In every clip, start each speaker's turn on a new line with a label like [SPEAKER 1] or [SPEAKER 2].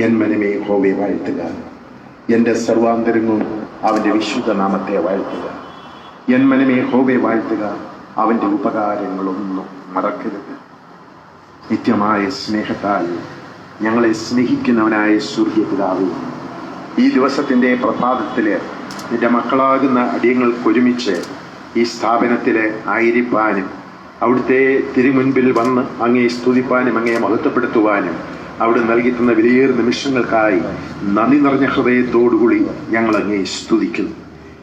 [SPEAKER 1] N മനമേ യഹോവയെ വാഴ്ത്തുക, എൻ്റെ സർവാന്തരങ്ങളും അവൻ്റെ വിശുദ്ധ നാമത്തെ വാഴ്ത്തുക. എൻ മനമേ യഹോവയെ വാഴ്ത്തുക, അവൻ്റെ ഉപകാരങ്ങളൊന്നും മറക്കരുത്. നിത്യമായ സ്നേഹത്താൽ ഞങ്ങളെ സ്നേഹിക്കുന്നവനായ സൂര്യപിതാവേ, ഈ ദിവസത്തിൻ്റെ പ്രഭാതത്തിൽ നിന്റെ മക്കളാകുന്ന അടിയങ്ങൾക്കൊരുമിച്ച് ഈ സ്ഥാപനത്തിൽ ആയിരിക്കാനും അവിടുത്തെ തിരുമുൻപിൽ വന്ന് അങ്ങയെ സ്തുതിപ്പാനും അങ്ങയെ മഹത്വപ്പെടുത്തുവാനും അവിടെ നൽകിത്തുന്ന വിലയേറിയ നിമിഷങ്ങൾക്കായി നന്ദി നിറഞ്ഞ ഹൃദയത്തോടുകൂടി ഞങ്ങൾ അങ്ങയെ സ്തുതിക്കുന്നു.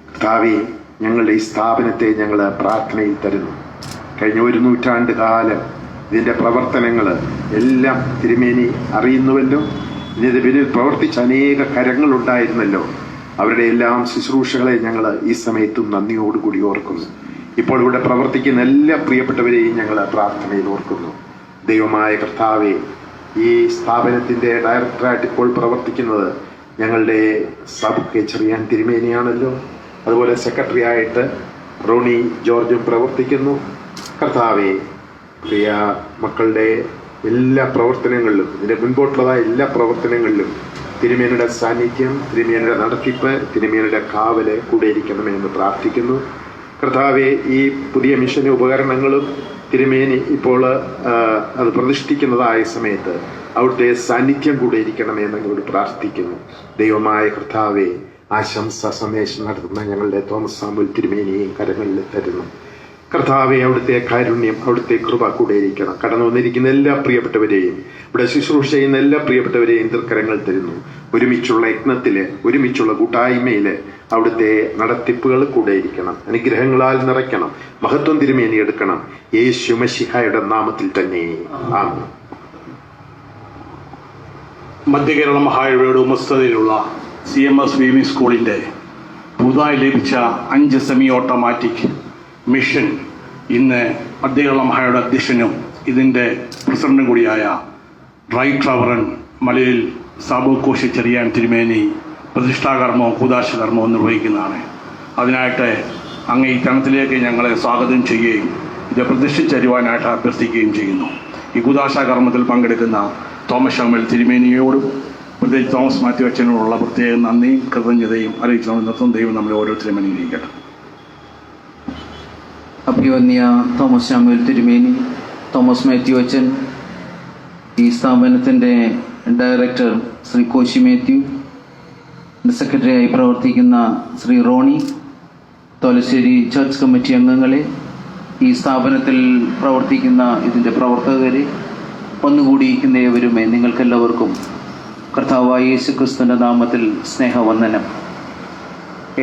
[SPEAKER 1] കർത്താവേ, ഞങ്ങളുടെ ഈ സ്ഥാപനത്തെ ഞങ്ങൾ പ്രാർത്ഥനയിൽ തരുന്നു. കഴിഞ്ഞ 1 നൂറ്റാണ്ട് കാലം ഇതിൻ്റെ പ്രവർത്തനങ്ങൾ എല്ലാം തിരുമേനി അറിയുന്നുവല്ലോ. ഇതിൻ്റെ പിന്നിൽ പ്രവർത്തിച്ച അനേക കരങ്ങളുണ്ടായിരുന്നല്ലോ. അവരുടെ എല്ലാം ശുശ്രൂഷകളെ ഞങ്ങൾ ഈ സമയത്തും നന്ദിയോടുകൂടി ഓർക്കുന്നു. ഇപ്പോൾ ഇവിടെ പ്രവർത്തിക്കുന്ന എല്ലാ പ്രിയപ്പെട്ടവരെയും ഞങ്ങൾ പ്രാർത്ഥനയിൽ ഓർക്കുന്നു. ദൈവമായ കർത്താവേ, ഈ സ്ഥാപനത്തിൻ്റെ ഡയറക്ടറായിട്ട് ഇപ്പോൾ പ്രവർത്തിക്കുന്നത് ഞങ്ങളുടെ സബ് ചെറിയാൻ തിരുമേനിയാണല്ലോ. അതുപോലെ സെക്രട്ടറി ആയിട്ട് റോണി ജോർജും പ്രവർത്തിക്കുന്നു. കർത്താവേ, പ്രിയ മക്കളുടെ എല്ലാ പ്രവർത്തനങ്ങളിലും ഇതിൻ്റെ മുൻപോട്ടുള്ളതായ എല്ലാ പ്രവർത്തനങ്ങളിലും തിരുമേനിയുടെ സാന്നിധ്യം, തിരുമേനിയുടെ നടത്തിപ്പ്, തിരുമേനിയുടെ കാവല് കൂടെ ഇരിക്കണമെന്ന് പ്രാർത്ഥിക്കുന്നു. കർത്താവെ, ഈ പുതിയ മിഷന് ഉപകരണങ്ങളും തിരുമേനി ഇപ്പോൾ അത് പ്രതിഷ്ഠിക്കുന്നതായ സമയത്ത് അവിടുത്തെ സാന്നിധ്യം കൂടെ ഇരിക്കണമെന്ന് ഞങ്ങളോട് പ്രാർത്ഥിക്കുന്നു. ദൈവമായ കർത്താവെ, ആശംസ സന്ദേശം നടത്തുന്ന ഞങ്ങളുടെ തോമസ് സാമുവൽ തിരുമേനിയെയും കരങ്ങളിൽ തരുന്നു. കർത്താവെ, അവിടുത്തെ കാരുണ്യം, അവിടുത്തെ കൃപ കൂടെ ഇരിക്കണം. കടന്നു വന്നിരിക്കുന്ന എല്ലാ പ്രിയപ്പെട്ടവരെയും, ഇവിടെ ശുശ്രൂഷ ചെയ്യുന്ന എല്ലാ പ്രിയപ്പെട്ടവരെയും തൃക്കരങ്ങൾ തരുന്നു. ഒരുമിച്ചുള്ള യജ്ഞത്തില്, ഒരുമിച്ചുള്ള കൂട്ടായ്മയില് അവിടുത്തെ നടത്തിപ്പുകൾ കൂടെ ഇരിക്കണം. അനുഗ്രഹങ്ങളാൽ നിറയ്ക്കണം. മഹത്വം തിരുമേനി എടുക്കണം. യേശു മശിഹായുടെ നാമത്തിൽ തന്നെ ആമേൻ.
[SPEAKER 2] മധ്യകേരള മഹായുടെ ഉടമസ്ഥതയിലുള്ള CMS VV സ്കൂളിൻ്റെ പുതുതായി ലഭിച്ച 5 സെമി ഓട്ടോമാറ്റിക് മിഷൻ ഇന്ന് മധ്യകേരള മഹായുടെ അധ്യക്ഷനും ഇതിൻ്റെ പ്രസിഡന്റും കൂടിയായ റൈറ്റ് റവറൻ മലയിൽ സാബു കോശി ചെറിയാൻ തിരുമേനി പ്രതിഷ്ഠാകർമ്മവും കൂദാശകർമ്മവും നിർവഹിക്കുന്നതാണ്. അതിനായിട്ട് അങ്ങ് ഈ തണത്തിലേക്ക് ഞങ്ങളെ സ്വാഗതം ചെയ്യുകയും ഇത് പ്രതിഷ്ഠിച്ചരുവാനായിട്ട് അഭ്യർത്ഥിക്കുകയും ചെയ്യുന്നു. ഈ കൂദാശകർമ്മത്തിൽ പങ്കെടുക്കുന്ന തോമസ് സാമുവൽ തിരുമേനിയോടും പ്രത്യേകിച്ച് തോമസ് മാത്യു അച്ഛനോടുള്ള പ്രത്യേക നന്ദിയും കൃതജ്ഞതയും അറിയിച്ചുകൊണ്ട് നിർത്തും. ദൈവം നമ്മളെ ഓരോരുത്തരും അനുഗ്രഹിക്കട്ടെ.
[SPEAKER 3] അഭിവന്യ തോമസ് സാമുവൽ തിരുമേനി, തോമസ് മാത്യു അച്ഛൻ, ഈ സ്ഥാപനത്തിൻ്റെ ഡയറക്ടർ ശ്രീ കോശി മാത്യു, സെക്രട്ടറിയായി പ്രവർത്തിക്കുന്ന ശ്രീ റോണി, തോലശ്ശേരി ചർച്ച് കമ്മിറ്റി അംഗങ്ങളെ, ഈ സ്ഥാപനത്തിൽ പ്രവർത്തിക്കുന്ന ഇതിൻ്റെ പ്രവർത്തകരെ, ഒന്നുകൂടിയിരിക്കുന്നവരുമേ, നിങ്ങൾക്കെല്ലാവർക്കും കർത്താവായ യേശു ക്രിസ്തുവിൻ്റെ നാമത്തിൽ സ്നേഹവന്ദനം.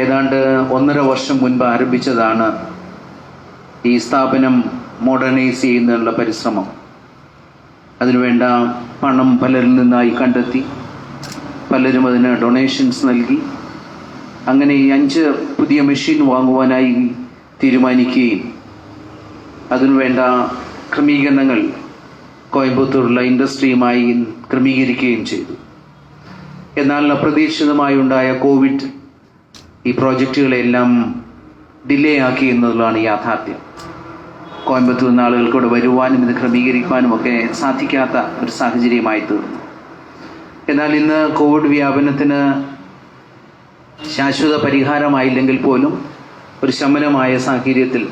[SPEAKER 3] ഏതാണ്ട് 1.5 വർഷം മുൻപ് ആരംഭിച്ചതാണ് ഈ സ്ഥാപനം മോഡേണൈസ് ചെയ്യുന്നതിനുള്ള പരിശ്രമം. അതിനുവേണ്ട പണം പലരിൽ നിന്നായി കണ്ടെത്തി, പലരും അതിന് ഡൊണേഷൻസ് നൽകി. അങ്ങനെ ഈ 5 പുതിയ മെഷീൻ വാങ്ങുവാനായി തീരുമാനിക്കുകയും അതിനുവേണ്ട ക്രമീകരണങ്ങൾ കോയമ്പത്തൂരുള്ള ഇൻഡസ്ട്രിയുമായി ക്രമീകരിക്കുകയും ചെയ്തു. എന്നാൽ അപ്രതീക്ഷിതമായി ഉണ്ടായ കോവിഡ് ഈ പ്രോജക്റ്റുകളെല്ലാം ഡിലേ ആക്കി എന്നുള്ളതാണ് യാഥാർത്ഥ്യം. കോയമ്പത്തൂർ നിന്ന് ആളുകൾക്കൂടെ വരുവാനും ഇത് ക്രമീകരിക്കാനും ഒക്കെ സാധിക്കാത്ത ഒരു സാഹചര്യമായി തീർന്നു. എന്നാൽ ഇന്ന് കോവിഡ് വ്യാപനത്തിന് ശാശ്വത പരിഹാരമായില്ലെങ്കിൽ പോലും ഒരു ശമനമായ സാഹചര്യത്തിൽ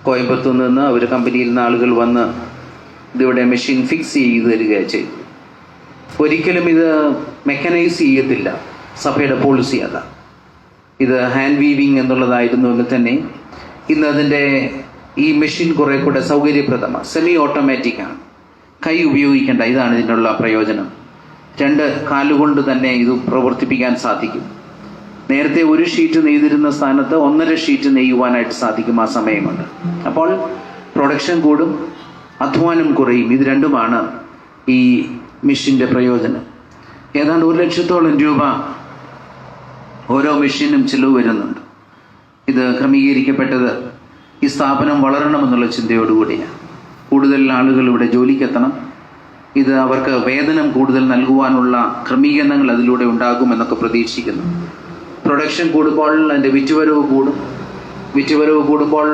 [SPEAKER 3] കോയമ്പത്തൂർ നിന്ന് അവർ കമ്പനിയിൽ നിന്ന് ആളുകൾ വന്ന് ഇതിവിടെ മെഷീൻ ഫിക്സ് ചെയ്ത് തരിക ചെയ്തു. ഒരിക്കലും ഇത് മെക്കനൈസ് ചെയ്യത്തില്ല, സഭയുടെ പോളിസി അതാ. ഇത് ഹാൻഡ് വീവിങ് എന്നുള്ളതായിരുന്നുവെങ്കിൽ തന്നെ ഇന്ന് അതിൻ്റെ ഈ മെഷീൻ കുറെ കൂടെ സൗകര്യപ്രദമാണ്, സെമി ഓട്ടോമാറ്റിക് ആണ്. കൈ ഉപയോഗിക്കേണ്ട. ഇതാണ് ഇതിനുള്ള പ്രയോജനം. 2 കാലുകൊണ്ട് തന്നെ ഇത് പ്രവർത്തിപ്പിക്കാൻ സാധിക്കും. നേരത്തെ 1 ഷീറ്റ് നെയ്തിരുന്ന സ്ഥാനത്ത് 1.5 ഷീറ്റ് നെയ്യുവാനായിട്ട് സാധിക്കും ആ സമയം കൊണ്ട്. അപ്പോൾ പ്രൊഡക്ഷൻ കൂടും, അധ്വാനം കുറയും. ഇത് രണ്ടുമാണ് ഈ മെഷീൻ്റെ പ്രയോജനം. ഏതാണ്ട് 1 ലക്ഷത്തോളം രൂപ ഓരോ മെഷീനും ചിലവ് വരുന്നുണ്ട്. ഇത് ക്രമീകരിക്കപ്പെട്ടത് ഈ സ്ഥാപനം വളരണമെന്നുള്ള ചിന്തയോടുകൂടിയാണ്. കൂടുതൽ ആളുകൾ ഇവിടെ ജോലിക്കെത്തണം, ഇത് അവർക്ക് വേതനം കൂടുതൽ നൽകുവാനുള്ള ക്രമീകരണങ്ങൾ അതിലൂടെ ഉണ്ടാകുമെന്നൊക്കെ പ്രതീക്ഷിക്കുന്നു. പ്രൊഡക്ഷൻ കൂടുമ്പോൾ അതിൻ്റെ വിറ്റുവരവ് കൂടും. വിറ്റുവരവ് കൂടുമ്പോൾ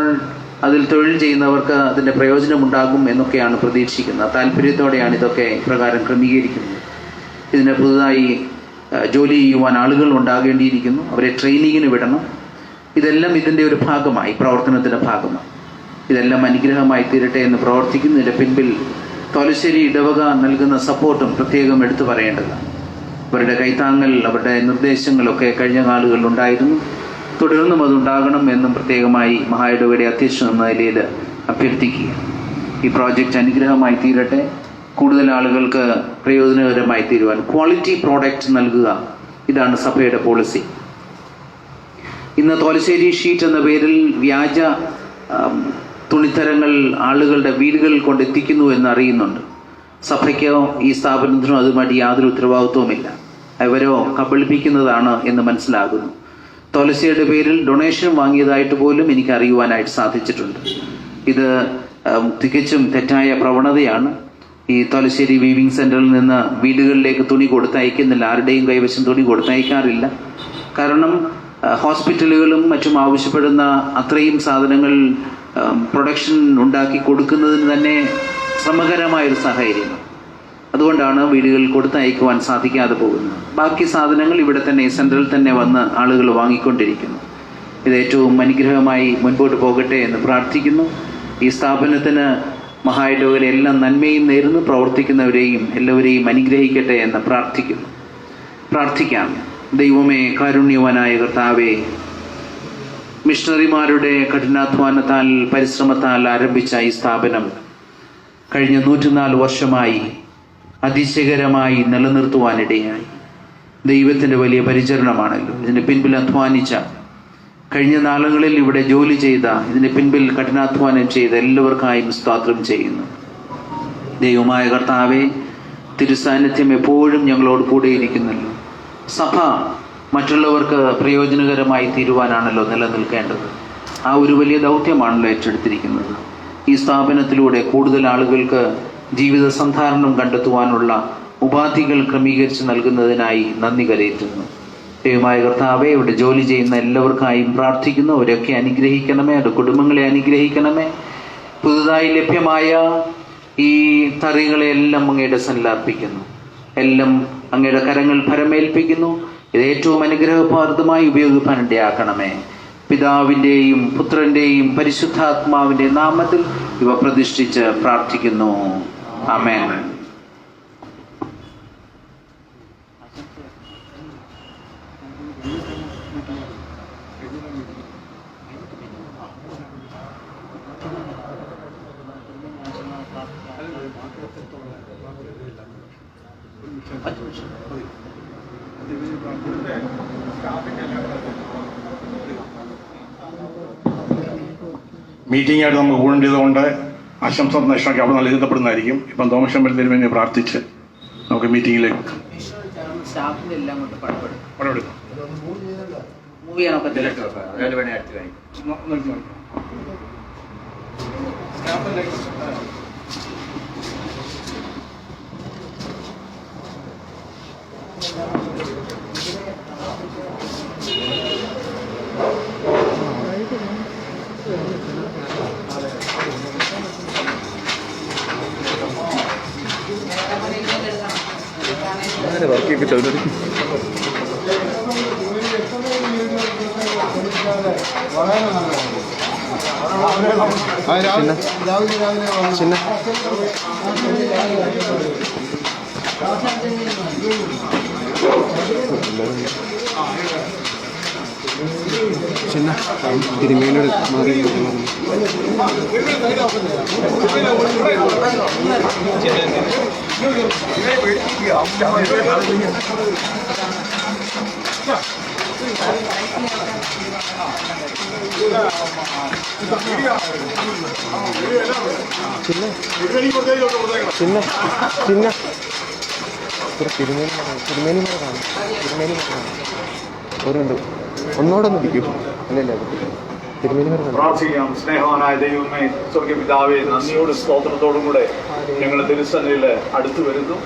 [SPEAKER 3] അതിൽ തൊഴിൽ ചെയ്യുന്നവർക്ക് അതിൻ്റെ പ്രയോജനമുണ്ടാകും എന്നൊക്കെയാണ് പ്രതീക്ഷിക്കുന്നത്. താല്പര്യത്തോടെയാണ് ഇതൊക്കെ പ്രകാരം ക്രമീകരിക്കുന്നത്. ഇതിന് പുതുതായി ജോലി ചെയ്യുവാൻ ആളുകൾ ഉണ്ടാകേണ്ടിയിരിക്കുന്നു. അവരെ ട്രെയിനിങ്ങിന് വിടണം. ഇതെല്ലാം ഇതിൻ്റെ ഒരു ഭാഗമായി, പ്രവർത്തനത്തിൻ്റെ ഭാഗമായി. ഇതെല്ലാം അനുഗ്രഹമായി തീരട്ടെ എന്ന് പ്രവർത്തിക്കുന്നു. ഇതിൻ്റെ പിൻപിൽ തോലശ്ശേരി ഇടവക നൽകുന്ന സപ്പോർട്ടും പ്രത്യേകം എടുത്തു പറയേണ്ടതാണ്. അവരുടെ കൈത്താങ്ങൽ, അവരുടെ നിർദ്ദേശങ്ങളൊക്കെ കഴിഞ്ഞ നാളുകളിൽ ഉണ്ടായിരുന്നു. തുടർന്നും അതുണ്ടാകണം എന്നും പ്രത്യേകമായി മഹായിടവകയുടെ അധ്യക്ഷൻ എന്ന നിലയിൽ അഭ്യർത്ഥിക്കുക. ഈ പ്രോജക്റ്റ് അനുഗ്രഹമായി തീരട്ടെ, കൂടുതൽ ആളുകൾക്ക് പ്രയോജനകരമായി തീരുവാൻ ക്വാളിറ്റി പ്രോഡക്റ്റ് നൽകുക, ഇതാണ് സഭയുടെ പോളിസി. ഇന്ന് തോലശ്ശേരി ഷീറ്റ് എന്ന പേരിൽ വ്യാജ തുണിത്തരങ്ങൾ ആളുകളുടെ വീടുകളിൽ കൊണ്ടെത്തിക്കുന്നു എന്ന് അറിയുന്നുണ്ട്. സഭയ്ക്കോ ഈ സ്ഥാപനത്തിനോ അതുമായിട്ട് യാതൊരു ഉത്തരവാദിത്വവുമില്ല. അവരോ കബളിപ്പിക്കുന്നതാണ് എന്ന് മനസ്സിലാകുന്നു. തോലശ്ശേരിയുടെ പേരിൽ ഡൊണേഷൻ വാങ്ങിയതായിട്ട് പോലും എനിക്ക് അറിയുവാനായിട്ട് സാധിച്ചിട്ടുണ്ട്. ഇത് തികച്ചും തെറ്റായ പ്രവണതയാണ്. ഈ തോലശ്ശേരി വീവിംഗ് സെൻ്ററിൽ നിന്ന് വീടുകളിലേക്ക് തുണി കൊടുത്തയക്കുന്നില്ല. ആരുടെയും കൈവശം തുണി കൊടുത്തയക്കാറില്ല. കാരണം ഹോസ്പിറ്റലുകളും മറ്റും ആവശ്യപ്പെടുന്ന അത്രയും സാധനങ്ങൾ പ്രൊഡക്ഷൻ ഉണ്ടാക്കി കൊടുക്കുന്നതിന് തന്നെ ശ്രമകരമായൊരു സാഹചര്യമാണ്. അതുകൊണ്ടാണ് വീടുകളിൽ കൊടുത്തയക്കുവാൻ സാധിക്കാതെ പോകുന്നത്. ബാക്കി സാധനങ്ങൾ ഇവിടെ തന്നെ സെൻട്രൽ തന്നെ വന്ന് ആളുകൾ വാങ്ങിക്കൊണ്ടിരിക്കുന്നു. ഇത് ഏറ്റവും അനുഗ്രഹമായി മുൻപോട്ട് പോകട്ടെ എന്ന് പ്രാർത്ഥിക്കുന്നു. ഈ സ്ഥാപനത്തിന് മഹായിടവകയിലെ എല്ലാ നന്മയും നേരുന്നു. പ്രവർത്തിക്കുന്നവരെയും എല്ലാവരെയും അനുഗ്രഹിക്കട്ടെ എന്ന് പ്രാർത്ഥിക്കുന്നു. പ്രാർത്ഥിക്കാം. ദൈവമേ, കാരുണ്യവാനായ കർത്താവേ, മിഷണറിമാരുടെ കഠിനാധ്വാനത്താൽ പരിശ്രമത്താൽ ആരംഭിച്ച ഈ സ്ഥാപനം കഴിഞ്ഞ 104 വർഷമായി അതിശയകരമായി നിലനിർത്തുവാനിടയായി. ദൈവത്തിൻ്റെ വലിയ പരിചരണമാണല്ലോ. ഇതിൻ്റെ പിൻപിൽ അധ്വാനിച്ച, കഴിഞ്ഞ നാളുകളിൽ ഇവിടെ ജോലി ചെയ്ത, ഇതിൻ്റെ പിൻപിൽ കഠിനാധ്വാനം ചെയ്ത എല്ലാവർക്കായും സ്തോത്രം ചെയ്യുന്നു. ദൈവമായ കർത്താവേ, തിരുസാന്നിധ്യം എപ്പോഴും ഞങ്ങളോട് കൂടെ ഇരിക്കുന്നല്ലോ. സഭ മറ്റുള്ളവർക്ക് പ്രയോജനകരമായി തീരുവാനാണല്ലോ നിലനിൽക്കേണ്ടത്. ആ ഒരു വലിയ ദൗത്യമാണല്ലോ ഏറ്റെടുത്തിരിക്കുന്നത്. ഈ സ്ഥാപനത്തിലൂടെ കൂടുതൽ ആളുകൾക്ക് ജീവിത സന്ധാരണം കണ്ടെത്തുവാനുള്ള ഉപാധികൾ ക്രമീകരിച്ച് നൽകുന്നതിനായി നന്ദി കരയറ്റുന്നു. ദൈവമായ കർത്താവേ, ഇവിടെ ജോലി ചെയ്യുന്ന എല്ലാവർക്കായും പ്രാർത്ഥിക്കുന്നു. അവരൊക്കെ അനുഗ്രഹിക്കണമേ, അവരുടെ കുടുംബങ്ങളെ അനുഗ്രഹിക്കണമേ. പുതുതായി ലഭ്യമായ ഈ തറികളെല്ലാം അങ്ങയുടെ സന്നിധിയിലർപ്പിക്കുന്നു. എല്ലാം അങ്ങയുടെ കരങ്ങൾ ഫലമേൽപ്പിക്കുന്നു. ഇത് ഏറ്റവും അനുഗ്രഹപാർദ്ദമായി ഉപയോഗിക്കാൻ ഇടയാക്കണമേ. പിതാവിൻ്റെയും പുത്രൻ്റെയും പരിശുദ്ധാത്മാവിൻ്റെ നാമത്തിൽ ഇവ പ്രതിഷ്ഠിച്ച് പ്രാർത്ഥിക്കുന്നു. ആമേൻ.
[SPEAKER 2] മീറ്റിംഗ് ആയിട്ട് നമുക്ക് കൂടേണ്ടതുകൊണ്ട് ആശംസ സന്ദേശമൊക്കെ അവിടെ നല്ല എഴുതപ്പെടുന്നതായിരിക്കും. ഇപ്പം തോമസ് അമ്പലത്തിന് വേണ്ടി പ്രാർത്ഥിച്ച് നമുക്ക് മീറ്റിംഗിലേക്ക്
[SPEAKER 4] ചിന്ന തിരുമേനോട് മാറി പ്രാർത്ഥിക്കാം. സ്നേഹവാനായ ദൈവമേ, സ്വർഗപിതാവേ, നന്ദിയോടും സ്തോത്രത്തോടും കൂടെ ഞങ്ങൾ തിരുസന്നിധിയിൽ അടുത്തു വരുന്നു.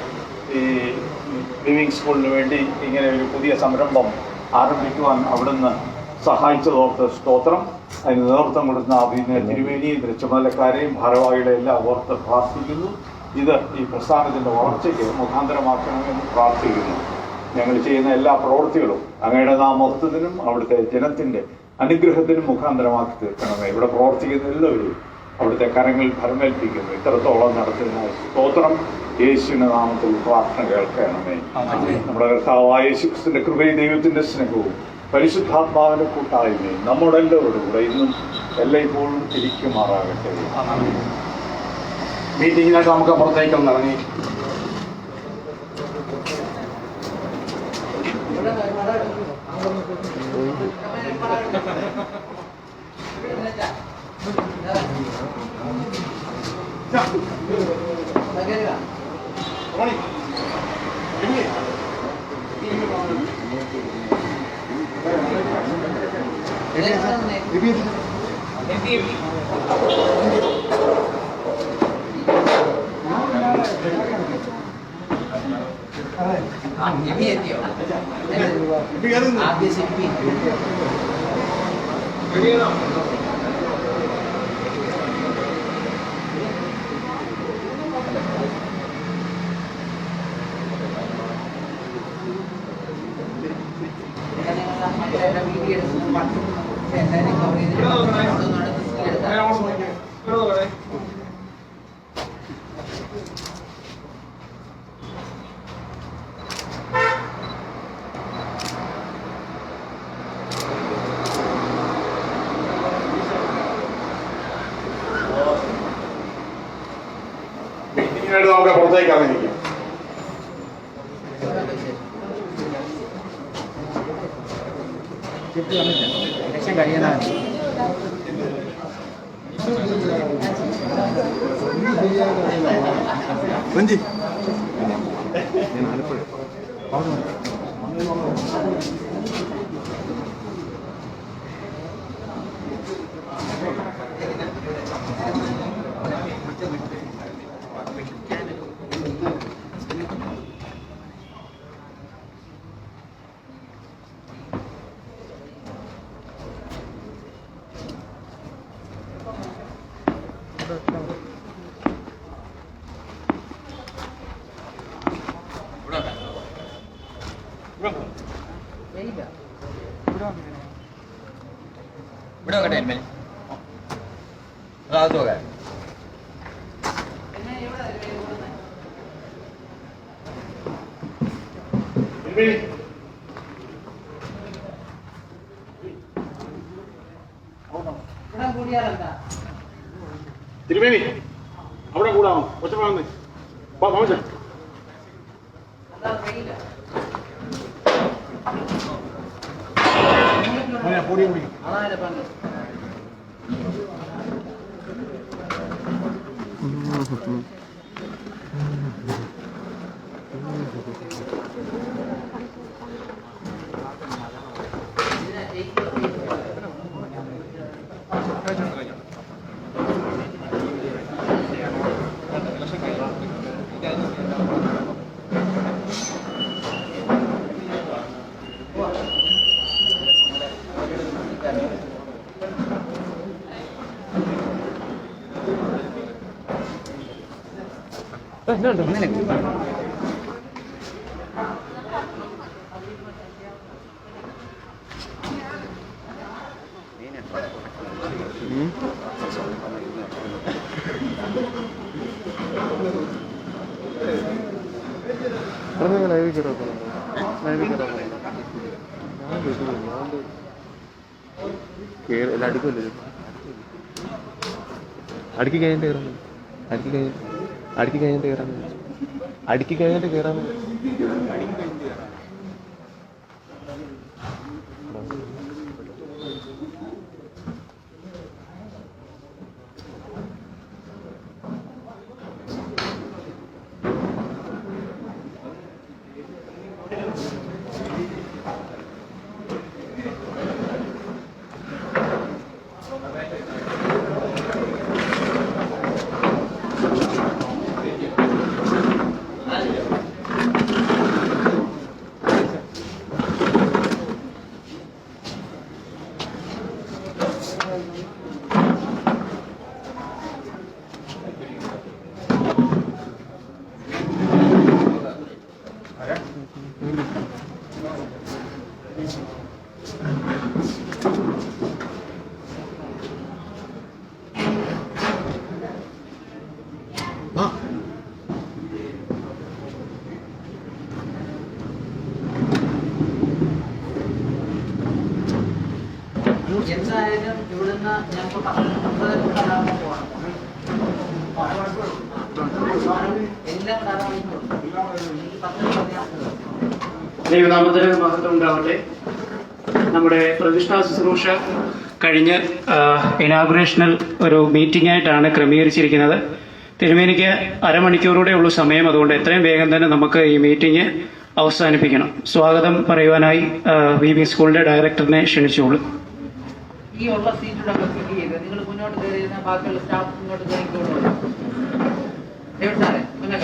[SPEAKER 4] ഈ ലിവിംഗ് സ്കൂളിന് വേണ്ടി ഇങ്ങനെ ഒരു പുതിയ സംരംഭം ആരംഭിക്കുവാൻ അവിടുന്ന് സഹായിച്ചതോർത്ത് സ്തോത്രം. അതിന് നേതൃത്വം കൊടുക്കുന്ന അഭിനയ തിരുവേനിയും ചുമതലക്കാരെയും ഭാരവാഹികളെ എല്ലാം ഓർത്ത് പ്രാർത്ഥിക്കുന്നു. ഇത് ഈ പ്രസ്ഥാനത്തിൻ്റെ വളർച്ചയ്ക്ക് മുഖാന്തരമാക്കണമെന്ന് പ്രാർത്ഥിക്കുന്നു. ഞങ്ങൾ ചെയ്യുന്ന എല്ലാ പ്രവൃത്തികളും അങ്ങയുടെ നാമത്വത്തിനും അവിടുത്തെ ജനത്തിൻ്റെ അനുഗ്രഹത്തിനും മുഖാന്തരമാക്കി തീർക്കണമേ. ഇവിടെ പ്രവർത്തിക്കുന്ന എല്ലാവരും അവിടുത്തെ കരങ്ങളിൽ ഫലമേൽപ്പിക്കുന്നു. ഇത്രത്തോളം നടത്തുന്ന സ്തോത്രം. യേശുവിന്റെ നാമത്തിൽ പ്രാർത്ഥന കേൾക്കണമേ. നമ്മുടെ കർത്താവായ യേശുക്രിസ്തുവിന്റെ കൃപയും ദൈവത്തിന്റെ സ്നേഹവും പരിശുദ്ധാത്മാവിന്റെ കൂട്ടായ്മയും നമ്മുടെ എല്ലാവരുടെ കൂടെ ഇന്നും എല്ലായ്പ്പോഴും ഇരിക്കുമാറാകട്ടെ.
[SPEAKER 2] മീറ്റിങ്ങിനായിട്ട് നമുക്ക് പുറത്തേക്കൊന്ന് ഇറങ്ങി. മീറ്റിങ്ങിനായിട്ട് നമുക്ക് പുറത്തേക്ക് ഇറങ്ങിയിരിക്കാം.
[SPEAKER 5] ഇവിടെ നോക്കട്ടെ എൽമേൽ അത് നോക്കാം.
[SPEAKER 2] തിരുമേനി അവിടെ കൂടാമോ? ഒറ്റപ്പാടുന്നേ പൊടി കുടിക്കും.
[SPEAKER 6] അടുക്കല്ലേ അടുക്കി കഴിഞ്ഞിട്ട് കയറാൻ അടുക്കി കഴിഞ്ഞിട്ട് കയറാൻ
[SPEAKER 3] എന്തായാലും ഇവിടുന്ന് ഞങ്ങൾക്ക് 19 പോകണം. എല്ലാം
[SPEAKER 7] ദൈവനാമത്തിന് മഹത്വം ഉണ്ടാവട്ടെ. നമ്മുടെ പ്രതിഷ്ഠാ ശുശ്രൂഷ കഴിഞ്ഞ് ഇനാഗുറേഷണൽ ഒരു മീറ്റിംഗ് ആയിട്ടാണ് ക്രമീകരിച്ചിരിക്കുന്നത്. തിരുമേനിക്ക് അരമണിക്കൂറൂടെ ഉള്ളൂ സമയം. അതുകൊണ്ട് എത്രയും വേഗം തന്നെ നമുക്ക് ഈ മീറ്റിംഗ് അവസാനിപ്പിക്കണം. സ്വാഗതം പറയുവാനായി VB സ്കൂളിന്റെ ഡയറക്ടറിനെ ക്ഷണിച്ചോളൂ.
[SPEAKER 3] ഈ ഉള്ള സീറ്റിലൂടെ ഫില്ല് ചെയ്ത് നിങ്ങൾ മുന്നോട്ട് കയറി കഴിഞ്ഞാൽ ബാക്കിയുള്ള സ്റ്റാഫ് മുന്നോട്ട് കയറിക്കോളൂ. ഡേവിഡ് സാറേ അങ്ങനെ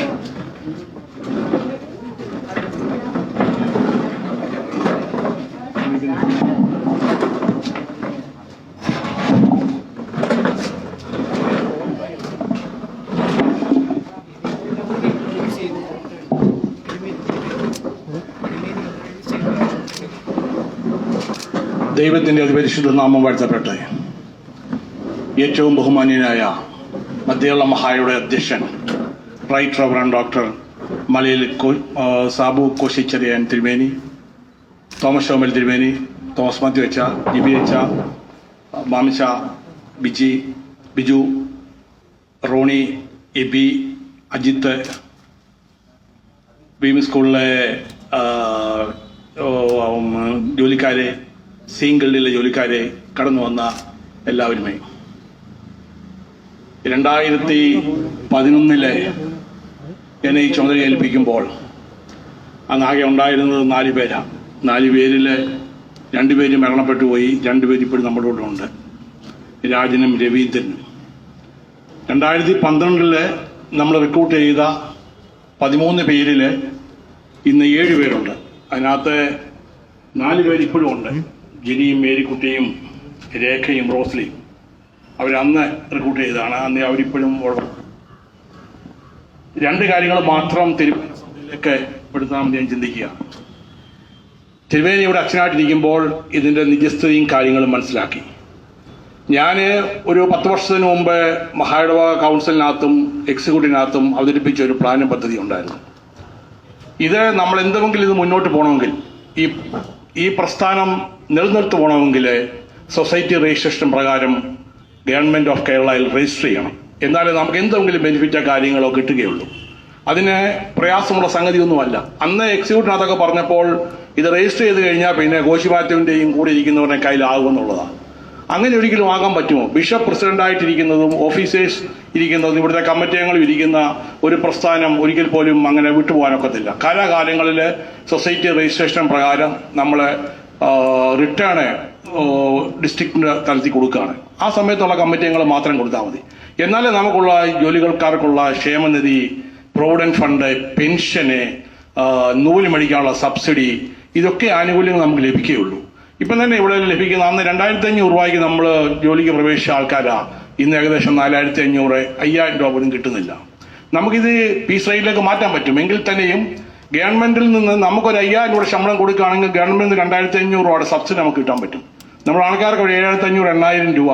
[SPEAKER 2] ദൈവത്തിൻ്റെ അതിപരിശുദ്ധ നാമം വാഴ്ത്തപ്പെട്ടെ. ഏറ്റവും ബഹുമാന്യനായ മധ്യകേരള മഹായുടെ അധ്യക്ഷൻ റൈറ്റ് റവറൻഡ് ഡോക്ടർ മലയിൽ സാബു കോശിച്ചെറിയാൻ തിരുമേനി, തോമസ് ഷോമൽ തിരുമേനി, തോമസ് മാത്യു അച്ച, ജിബി അച്ച, മാമിച്ച, ബിജു, റോണി, എബി, അജിത്ത്, VB സ്കൂളിലെ ജോലിക്കാരെ, സീങ്കലിലെ ജോലിക്കാരെ, കടന്നു വന്ന എല്ലാവരുമേ, 2011 എന്നെ ഈ ചുമതല ഏൽപ്പിക്കുമ്പോൾ അന്നാകെ ഉണ്ടായിരുന്നത് 4 പേരാണ്. 4 പേരിൽ 2 പേര് മരണപ്പെട്ടു പോയി. 2 പേര് ഇപ്പോഴും നമ്മുടെ കൂടെ ഉണ്ട്, രാജനും രവീന്ദ്രനും. 2012 നമ്മൾ റിക്രൂട്ട് ചെയ്ത 13 പേരിൽ ഇന്ന് 7 പേരുണ്ട്. അതിനകത്ത് 4 പേര് ഇപ്പോഴും ഉണ്ട്, ജിനിയും മേരിക്കുട്ടിയും രേഖയും റോസ്ലിയും. അവരന്ന് റിക്രൂട്ട് ചെയ്തതാണ്. അന്ന് അവരിപ്പോഴും ഉള്ളത്. 2 കാര്യങ്ങൾ മാത്രം തിരുവനന്തപുരത്തിലേക്ക് പെടുത്താമെന്ന് ഞാൻ ചിന്തിക്കുക. തിരുവേനി ഇവിടെ അച്ഛനായിട്ടിരിക്കുമ്പോൾ ഇതിൻ്റെ നിജസ്ഥിതിയും കാര്യങ്ങളും മനസ്സിലാക്കി. ഞാൻ ഒരു 10 വർഷത്തിന് മുമ്പ് മഹായിടവ കൗൺസിലിനകത്തും എക്സിക്യൂട്ടീവിനകത്തും അവതരിപ്പിച്ച ഒരു പ്ലാനും പദ്ധതി ഉണ്ടായിരുന്നു. ഇത് നമ്മൾ എന്തെങ്കിലും ഇത് മുന്നോട്ട് പോകണമെങ്കിൽ, ഈ പ്രസ്ഥാനം നിലനിർത്തി പോകണമെങ്കിൽ സൊസൈറ്റി രജിസ്ട്രേഷൻ പ്രകാരം ഗവൺമെൻറ് ഓഫ് കേരളയിൽ രജിസ്റ്റർ ചെയ്യണം. എന്നാലേ നമുക്ക് എന്തെങ്കിലും ബെനിഫിറ്റോ കാര്യങ്ങളോ കിട്ടുകയുള്ളൂ. അതിന് പ്രയാസമുള്ള സംഗതിയൊന്നുമല്ല. അന്ന് എക്സിക്യൂട്ടീവിനകത്തൊക്കെ പറഞ്ഞപ്പോൾ ഇത് രജിസ്റ്റർ ചെയ്ത് കഴിഞ്ഞാൽ പിന്നെ കോശിമാറ്റവിൻ്റെയും കൂടെ ഇരിക്കുന്നവരുടെ കയ്യിലാകുമെന്നുള്ളതാണ്. അങ്ങനെ ഒരിക്കലും ആകാൻ പറ്റുമോ? ബിഷപ്പ് പ്രസിഡന്റായിട്ടിരിക്കുന്നതും ഓഫീസേഴ്സ് ഇരിക്കുന്നതും ഇവിടുത്തെ കമ്മിറ്റി അംഗങ്ങളും ഇരിക്കുന്ന ഒരു പ്രസ്ഥാനം ഒരിക്കൽ പോലും അങ്ങനെ വിട്ടുപോകാനൊക്കത്തില്ല. കാലാകാലങ്ങളിൽ സൊസൈറ്റി രജിസ്ട്രേഷൻ പ്രകാരം നമ്മൾ റിട്ടേൺ ഡിസ്ട്രിക്റ്റിൻ്റെ തലത്തിൽ കൊടുക്കുകയാണ്. ആ സമയത്തുള്ള കമ്മിറ്റി അംഗങ്ങൾ മാത്രം കൊടുത്താൽ മതി. എന്നാലേ നമുക്കുള്ള ജോലികൾക്കാർക്കുള്ള ക്ഷേമനിധി, പ്രൊവിഡന്റ് ഫണ്ട്, പെൻഷന്, നൂല് മേടിക്കാനുള്ള സബ്സിഡി, ഇതൊക്കെ ആനുകൂല്യങ്ങൾ നമുക്ക് ലഭിക്കുകയുള്ളൂ. ഇപ്പം തന്നെ ഇവിടെ ലഭിക്കുന്ന അന്ന് 2500 രൂപയ്ക്ക് നമ്മൾ ജോലിക്ക് പ്രവേശിച്ച ആൾക്കാരാണ്. ഇന്ന് ഏകദേശം 4500, 5000 രൂപ പോലും കിട്ടുന്നില്ല. നമുക്കിത് പീസ് റേറ്റിലേക്ക് മാറ്റാൻ പറ്റും. എങ്കിൽ തന്നെയും ഗവൺമെന്റിൽ നിന്ന് നമുക്കൊരു 5000 രൂപ ശമ്പളം കൊടുക്കുകയാണെങ്കിൽ ഗവൺമെന്റിന് 2500 രൂപയുടെ സബ്സിഡി നമുക്ക് കിട്ടാൻ പറ്റും. നമ്മുടെ ആൾക്കാർക്ക് 7500, 8000 രൂപ.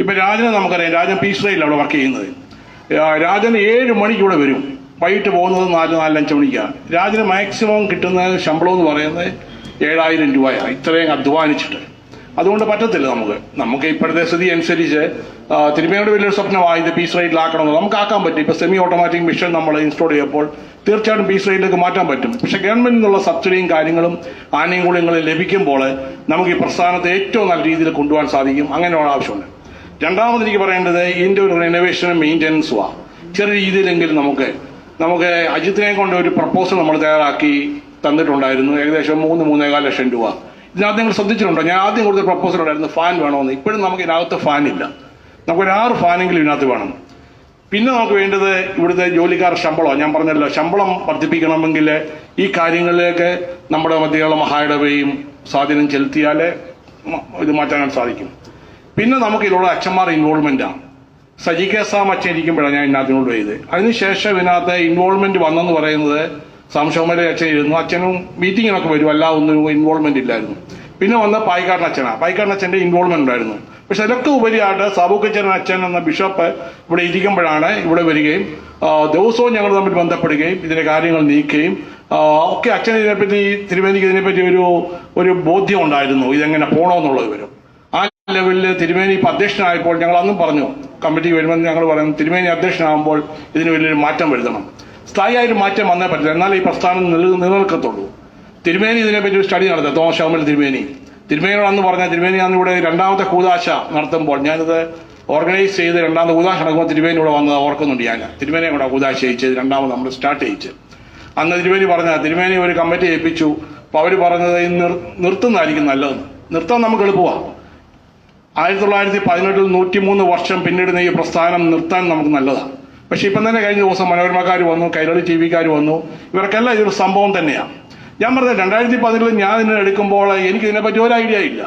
[SPEAKER 2] ഇപ്പം രാജനെ നമുക്കറിയാം, രാജൻ പീസ് റേറ്റിൽ അവിടെ വർക്ക് ചെയ്യുന്നത്. രാജൻ 7 മണിക്ക് ഇവിടെ വരും, വൈകിട്ട് പോകുന്നത് 4-5 മണിക്കാണ്. രാജന് മാക്സിമം കിട്ടുന്ന ശമ്പളം എന്ന് പറയുന്നത് 7000 രൂപയാണ്, ഇത്രയും അധ്വാനിച്ചിട്ട്. അതുകൊണ്ട് പറ്റത്തില്ല നമുക്ക് ഇപ്പോഴത്തെ സ്ഥിതി അനുസരിച്ച് തിരുമേനിയുടെ വലിയൊരു സ്വപ്നമായി ഇത് പീസ് റേറ്റിലാക്കണമെന്ന് നമുക്ക് ആക്കാൻ പറ്റും. ഇപ്പോൾ സെമി ഓട്ടോമാറ്റിക് മെഷീൻ നമ്മൾ ഇൻസ്റ്റോൾ ചെയ്യുമ്പോൾ തീർച്ചയായിട്ടും പീസ് റേറ്റിലേക്ക് മാറ്റാൻ പറ്റും. പക്ഷേ ഗവൺമെന്റിൽ നിന്നുള്ള സബ്സിഡിയും കാര്യങ്ങളും ആനുകൂല്യങ്ങളും ലഭിക്കുമ്പോൾ നമുക്ക് ഈ പ്രസ്ഥാനത്തെ ഏറ്റവും നല്ല രീതിയിൽ കൊണ്ടുപോകാൻ സാധിക്കും. അങ്ങനെയുള്ള ആവശ്യമുണ്ട്. രണ്ടാമത് എനിക്ക് പറയേണ്ടത് ഇതിൻ്റെ ഒരു റിനോവേഷനും മെയിൻ്റനൻസുമാണ്. ചെറിയ രീതിയിലെങ്കിലും നമുക്ക് അജിത്തിനെ കൊണ്ട് ഒരു പ്രപ്പോസൽ നമ്മൾ തയ്യാറാക്കി തന്നിട്ടുണ്ടായിരുന്നു. ഏകദേശം 3-3.25 ലക്ഷം രൂപ. ഇതിനകത്ത് നിങ്ങൾ ശ്രദ്ധിച്ചിട്ടുണ്ടോ? ഞാൻ ആദ്യം കൊടുത്ത പ്രപ്പോസൽ ഉണ്ടായിരുന്നു ഫാൻ വേണമെന്ന്. ഇപ്പോഴും നമുക്ക് ഇതിനകത്ത് ഫാനില്ല. നമുക്കൊരു 6 ഫാനെങ്കിലും ഇതിനകത്ത് വേണം. പിന്നെ നമുക്ക് വേണ്ടത് ഇവിടുത്തെ ജോലിക്കാരുടെ ശമ്പളമാണ്. ഞാൻ പറഞ്ഞല്ലോ, ശമ്പളം വർദ്ധിപ്പിക്കണമെങ്കിൽ ഈ കാര്യങ്ങളിലേക്ക് നമ്മുടെ മധ്യകേരള മഹായിടവയും സ്വാധീനം ചെലുത്തിയാലേ ഇത് മാറ്റാൻ സാധിക്കും. പിന്നെ നമുക്ക് ഇതിലുള്ള അച്ഛന്മാർ ഇൻവോൾവ്മെന്റാണ്. സജി കേസാം അച്ഛൻ ഇരിക്കുമ്പോഴാണ് ഞാൻ ഇതിനകത്ത് ഇൻവോൾവ് ചെയ്ത്. അതിനുശേഷം ഇതിനകത്ത് ഇൻവോൾവ്മെന്റ് വന്നെന്ന് പറയുന്നത് സംശോമലെ അച്ഛൻ ഇരുന്നു. അച്ഛനും മീറ്റിങ്ങിനൊക്കെ വരും, അല്ലാതെ ഒന്നും ഇൻവോൾവ്മെന്റ് ഇല്ലായിരുന്നു. പിന്നെ വന്ന പായിക്കാടൻ അച്ഛനാണ്. പായിക്കാടൻ അച്ഛൻ്റെ ഇൻവോൾവ്മെന്റ് ഉണ്ടായിരുന്നു. പക്ഷെ അതൊക്കെ ഉപരിയായിട്ട് സാബുക്കച്ചൻ അച്ഛൻ എന്ന ബിഷപ്പ് ഇവിടെ ഇരിക്കുമ്പോഴാണ് ഇവിടെ വരികയും ദിവസവും ഞങ്ങൾ തമ്മിൽ ബന്ധപ്പെടുകയും ഇതിന്റെ കാര്യങ്ങൾ നീക്കുകയും ഒക്കെ. അച്ഛൻ ഇതിനെപ്പറ്റി തിരുമേനിക്ക് ഇതിനെപ്പറ്റി ഒരു ബോധ്യം ഉണ്ടായിരുന്നു, ഇതെങ്ങനെ പോകണമെന്നുള്ളത് വരും. ആ ലെവലിൽ തിരുമേനി ഇപ്പം അധ്യക്ഷനായപ്പോൾ ഞങ്ങൾ അന്നും പറഞ്ഞു, കമ്മിറ്റി വരുമ്പോൾ ഞങ്ങൾ പറയുന്നു തിരുമേനി അധ്യക്ഷനാകുമ്പോൾ ഇതിന് വലിയൊരു മാറ്റം വരുത്തണം. സ്ഥായിയായൊരു മാറ്റം വന്നേ പറ്റില്ല, എന്നാൽ ഈ പ്രസ്ഥാനം നിലനിൽക്കത്തുള്ളൂ. തിരുമേനി ഇതിനെപ്പറ്റി ഒരു സ്റ്റഡി നടത്തുക. തോമസ് ശൗമൽ തിരുമേനിയോട് അന്ന് പറഞ്ഞ തിരുമേനി അന്ന് ഇവിടെ രണ്ടാമത്തെ കൂതാശ നടത്തുമ്പോൾ ഞാനിത് ഓർഗനൈസ് ചെയ്ത് രണ്ടാമത്തെ കൂതാശ നടക്കുമ്പോൾ തിരുമേനി ഇവിടെ വന്നത് ഓർക്കുന്നുണ്ട്. ഞാൻ തിരുമേനിയെ കൂടെ കൂതാശ ചെയ്യിച്ചത് രണ്ടാമത് നമ്മൾ സ്റ്റാർട്ട് ചെയ്യിച്ച്. അന്ന് തിരുമേനി തിരുമേനി ഒരു കമ്മിറ്റി ഏൽപ്പിച്ചു. അപ്പോൾ അവർ പറഞ്ഞത് നിർത്തുന്നതായിരിക്കും നല്ലതെന്ന്. നിർത്താൻ നമുക്ക് എളുപ്പമാണ്. 1918 103 വർഷം പിന്നിടുന്ന ഈ പ്രസ്ഥാനം നിർത്താൻ നമുക്ക് നല്ലതാണ്. പക്ഷെ ഇപ്പം തന്നെ കഴിഞ്ഞ ദിവസം മനോരമക്കാർ വന്നു, കൈരളി TV-ക്കാർ വന്നു. ഇവർക്കെല്ലാം ഇതൊരു സംഭവം തന്നെയാണ്. ഞാൻ പറഞ്ഞത് 2010 ഞാൻ ഇതിനെ എടുക്കുമ്പോൾ എനിക്ക് ഇതിനെപ്പറ്റി ഒരു ഐഡിയ ഇല്ല.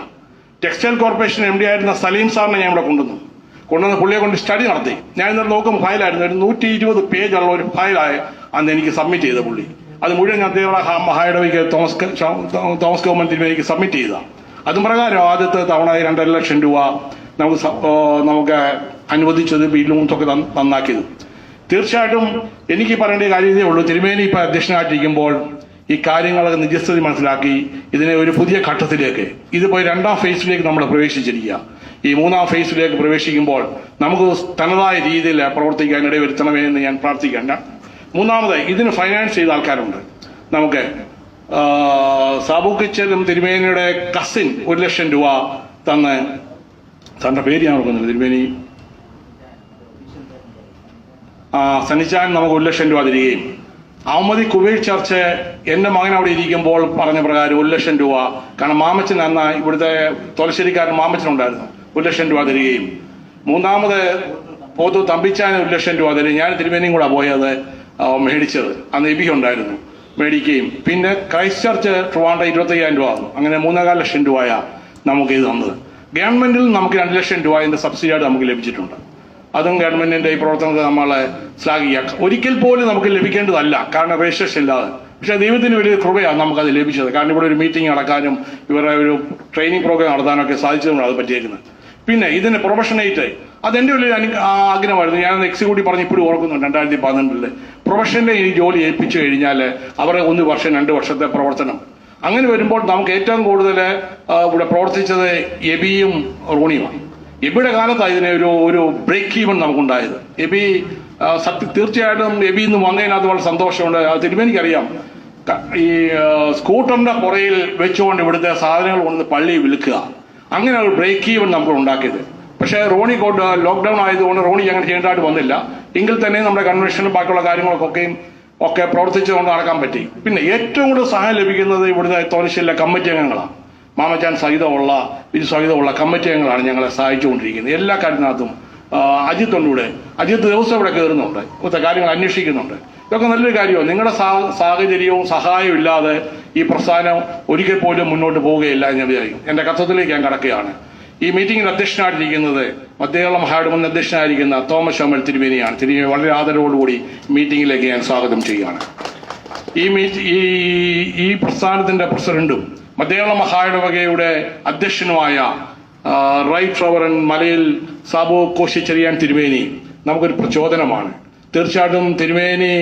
[SPEAKER 2] ടെക്സ്റ്റൈൽ കോർപ്പറേഷൻ MD ആയിരുന്ന സലീം സാറിനെ ഞാൻ ഇവിടെ കൊണ്ടുവന്ന് പുള്ളിയെ കൊണ്ട് സ്റ്റഡി നടത്തി. ഞാൻ ഇന്നലെ നോക്കും ഫയലായിരുന്നു. ഒരു 120 പേജുള്ള ഒരു ഫയലായി അന്ന് എനിക്ക് സബ്മിറ്റ് ചെയ്ത പുള്ളി. അത് മുഴുവൻ ഞാൻ മഹായിടവയ്ക്ക് തോമസ് ഗവൺമെന്റ് തിരുമേനിക്ക് സബ്മിറ്റ് ചെയ്തതാണ്. അതും പ്രകാരം ആദ്യത്തെ തവണ 2.5 ലക്ഷം രൂപ നമുക്ക് അനുവദിച്ചത് ബില്ലുമൊക്കെ നന്നാക്കിയത്. തീർച്ചയായിട്ടും എനിക്ക് പറയേണ്ട കാര്യമേ ഉള്ളൂ. തിരുമേനി ഇപ്പം അധ്യക്ഷനായിട്ടിരിക്കുമ്പോൾ ഈ കാര്യങ്ങളൊക്കെ നിജസ്ഥിതി മനസ്സിലാക്കി ഇതിനെ ഒരു പുതിയ ഘട്ടത്തിലേക്ക്, ഇതിപ്പോൾ 2ാം ഫേസിലേക്ക് നമ്മൾ പ്രവേശിച്ചിരിക്കുക. ഈ 3ാം ഫേസിലേക്ക് പ്രവേശിക്കുമ്പോൾ നമുക്ക് തനതായ രീതിയിൽ പ്രവർത്തിക്കാൻ ഇടവരുത്തണമേ എന്ന് ഞാൻ പ്രാർത്ഥിക്കേണ്ട. മൂന്നാമതായി ഇതിന് ഫൈനാൻസ് ചെയ്ത ആൾക്കാരുണ്ട്. നമുക്ക് സാബുക്കിച്ചനും തിരുമേനിയുടെ കസിൻ 1 ലക്ഷം രൂപ തന്ന്, സാറിന്റെ പേര് ഞാൻ ഓർക്കുന്നില്ല, തിരുമേനി സനിച്ചാൻ നമുക്ക് 1 ലക്ഷം രൂപ തരികയും അഹമ്മദി കുവൈറ്റ് ചർച്ച് എൻ്റെ മകൻ അവിടെ ഇരിക്കുമ്പോൾ പറഞ്ഞ പ്രകാരം 1 ലക്ഷം രൂപ, കാരണം മാമച്ചൻ എന്ന ഇവിടുത്തെ തൊലശ്ശേരിക്കാരൻ മാമച്ചനുണ്ടായിരുന്നു, 1 ലക്ഷം രൂപ തരികയും, മൂന്നാമത് പോത്തു തമ്പിച്ചാൻ 1 ലക്ഷം രൂപ തരും. ഞാൻ തിരുമേനിയും കൂടെ പോയത് മേടിച്ചത്, അന്ന് എബി ഉണ്ടായിരുന്നു, മേടിക്കുകയും പിന്നെ ക്രൈസ്റ്റ് ചർച്ച് ട്രിവാൻഡ്രം 25,000 രൂപ തന്നു. അങ്ങനെ 3.25 ലക്ഷം രൂപയാ നമുക്ക് ഇത് തന്നത്. ഗവൺമെന്റിൽ നമുക്ക് 2 ലക്ഷം രൂപ ഇതിന്റെ സബ്സിഡിയായിട്ട് നമുക്ക് ലഭിച്ചിട്ടുണ്ട്. അതും ഗവൺമെന്റിന്റെ ഈ പ്രവർത്തനത്തെ നമ്മളെ ശ്ലാഘിക്കുക. ഒരിക്കൽ പോലും നമുക്ക് ലഭിക്കേണ്ടതല്ല, കാരണം രജിസ്ട്രേഷൻ ഇല്ലാതെ. പക്ഷേ ദൈവത്തിന് വലിയ കൃപയാണ് നമുക്കത് ലഭിച്ചത്. കാരണം ഇവിടെ ഒരു മീറ്റിംഗ് നടക്കാനും ഇവരുടെ ഒരു ട്രെയിനിങ് പ്രോഗ്രാം നടത്താനൊക്കെ സാധിച്ചതുകൊണ്ട് അത് പറ്റിയേക്കുന്നത്. പിന്നെ ഇതിന് പ്രൊഫഷണേറ്റ്, അതെൻ്റെ വലിയ ആഗ്രഹമായിരുന്നു. ഞാൻ എക്സിക്യൂട്ടീവ് പറഞ്ഞ് ഇപ്പോഴും ഓർക്കുന്നുണ്ട്. 2012 പ്രൊഫഷൻ്റെ ഈ ജോലി ഏൽപ്പിച്ചു കഴിഞ്ഞാൽ അവരെ 1 വർഷം 2 വർഷത്തെ പ്രവർത്തനം. അങ്ങനെ വരുമ്പോൾ നമുക്ക് ഏറ്റവും കൂടുതൽ ഇവിടെ പ്രവർത്തിച്ചത് എബിയും റോണിയുമാണ്. എബിയുടെ കാലത്താണ് ഇതിന് ഒരു ബ്രേക്ക് ഈവൻ നമുക്കുണ്ടായത്. എബി തീർച്ചയായിട്ടും എബി ഇന്ന് വന്നതിനകത്ത് വളരെ സന്തോഷമുണ്ട്. അത് തിരുമേനിക്കറിയാം. ഈ സ്കൂട്ടറിന്റെ പുറയിൽ വെച്ചുകൊണ്ട് ഇവിടുത്തെ സാധനങ്ങൾ കൊണ്ട് പള്ളി വിൽക്കുക, അങ്ങനെ ഒരു ബ്രേക്ക് ഈവൻ നമുക്ക് ഉണ്ടാക്കിയത്. പക്ഷേ റോണി ലോക്ക്ഡൌൺ ആയതുകൊണ്ട് റോണി അങ്ങനെ ചെയ്യേണ്ടതായിട്ട് വന്നില്ല. എങ്കിൽ തന്നെ നമ്മുടെ കൺവെൻഷനും ബാക്കിയുള്ള കാര്യങ്ങളൊക്കെ പ്രവർത്തിച്ചുകൊണ്ട് നടക്കാൻ പറ്റി. പിന്നെ ഏറ്റവും കൂടുതൽ സഹായം ലഭിക്കുന്നത് ഇവിടുത്തെ തോലശ്ശേരിയിലെ കമ്മിറ്റി അംഗങ്ങളാണ്. മാമച്ചാൻ സഹിതമുള്ള കമ്മിറ്റി അംഗങ്ങളാണ് ഞങ്ങളെ സഹായിച്ചുകൊണ്ടിരിക്കുന്നത് എല്ലാ കാര്യത്തിനകത്തും. അജിത്തുണ്ട്, അജിത്ത് ദിവസം ഇവിടെ കയറുന്നുണ്ട്, ഇവിടുത്തെ കാര്യങ്ങൾ അന്വേഷിക്കുന്നുണ്ട്. ഇതൊക്കെ നല്ലൊരു കാര്യമാണ്. നിങ്ങളുടെ സാഹചര്യവും സഹായവും ഇല്ലാതെ ഈ പ്രസ്ഥാനം ഒരിക്കൽ പോലും മുന്നോട്ട് പോവുകയില്ല എന്ന് വിചാരിക്കും. എൻ്റെ കഥത്തിലേക്ക് ഞാൻ കടക്കുകയാണ്. ഈ മീറ്റിംഗിൽ അധ്യക്ഷനായിട്ടിരിക്കുന്നത് മധ്യകേരള മഹായിടവന്റെ അധ്യക്ഷനായിരിക്കുന്ന തോമസ് ശൗമൽ തിരുമേനിയാണ്. തിരുമേനി വളരെ ആദരവോടുകൂടി മീറ്റിംഗിലേക്ക് ഞാൻ സ്വാഗതം ചെയ്യുകയാണ്. ഈ പ്രസ്ഥാനത്തിന്റെ പ്രസിഡന്റും മധ്യകേരള മഹായിടവകയുടെ അധ്യക്ഷനുമായ റൈറ്റ് റവറൻ മലയിൽ സാബു കോശിച്ചെറിയാൻ തിരുമേനി നമുക്കൊരു പ്രചോദനമാണ്. തീർച്ചയായിട്ടും തിരുമേനി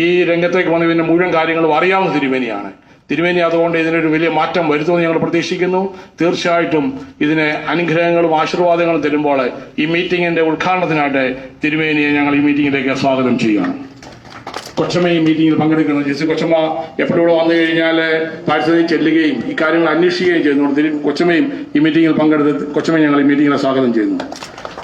[SPEAKER 2] ഈ രംഗത്തേക്ക് വന്നതിന്റെ മുഴുവൻ കാര്യങ്ങളും അറിയാവുന്ന തിരുമേനിയാണ്. തിരുമേനി അതുകൊണ്ട് ഇതിനൊരു വലിയ മാറ്റം വരുത്തുമെന്ന് ഞങ്ങൾ പ്രതീക്ഷിക്കുന്നു. തീർച്ചയായിട്ടും ഇതിന് അനുഗ്രഹങ്ങളും ആശീർവാദങ്ങളും തരുമ്പോൾ ഈ മീറ്റിംഗിന്റെ ഉദ്ഘാടനത്തിനായിട്ട് തിരുമേനിയെ ഞങ്ങൾ ഈ മീറ്റിംഗിലേക്ക് സ്വാഗതം ചെയ്യുകയാണ്. കൊച്ചമ്മ ഈ മീറ്റിംഗിൽ പങ്കെടുക്കുന്നത് ജെസ്സി കൊച്ചമ്മ എപ്പോഴും ഇവിടെ വന്നു കഴിഞ്ഞാൽ പാരിസ്ഥിതിയിൽ ചെല്ലുകയും ഈ കാര്യങ്ങൾ അന്വേഷിക്കുകയും ചെയ്യുന്നു. കൊച്ചമ്മയും ഈ മീറ്റിംഗിൽ പങ്കെടുത്ത് കൊച്ചമ്മയെ ഞങ്ങൾ ഈ മീറ്റിംഗിനെ സ്വാഗതം ചെയ്യുന്നു.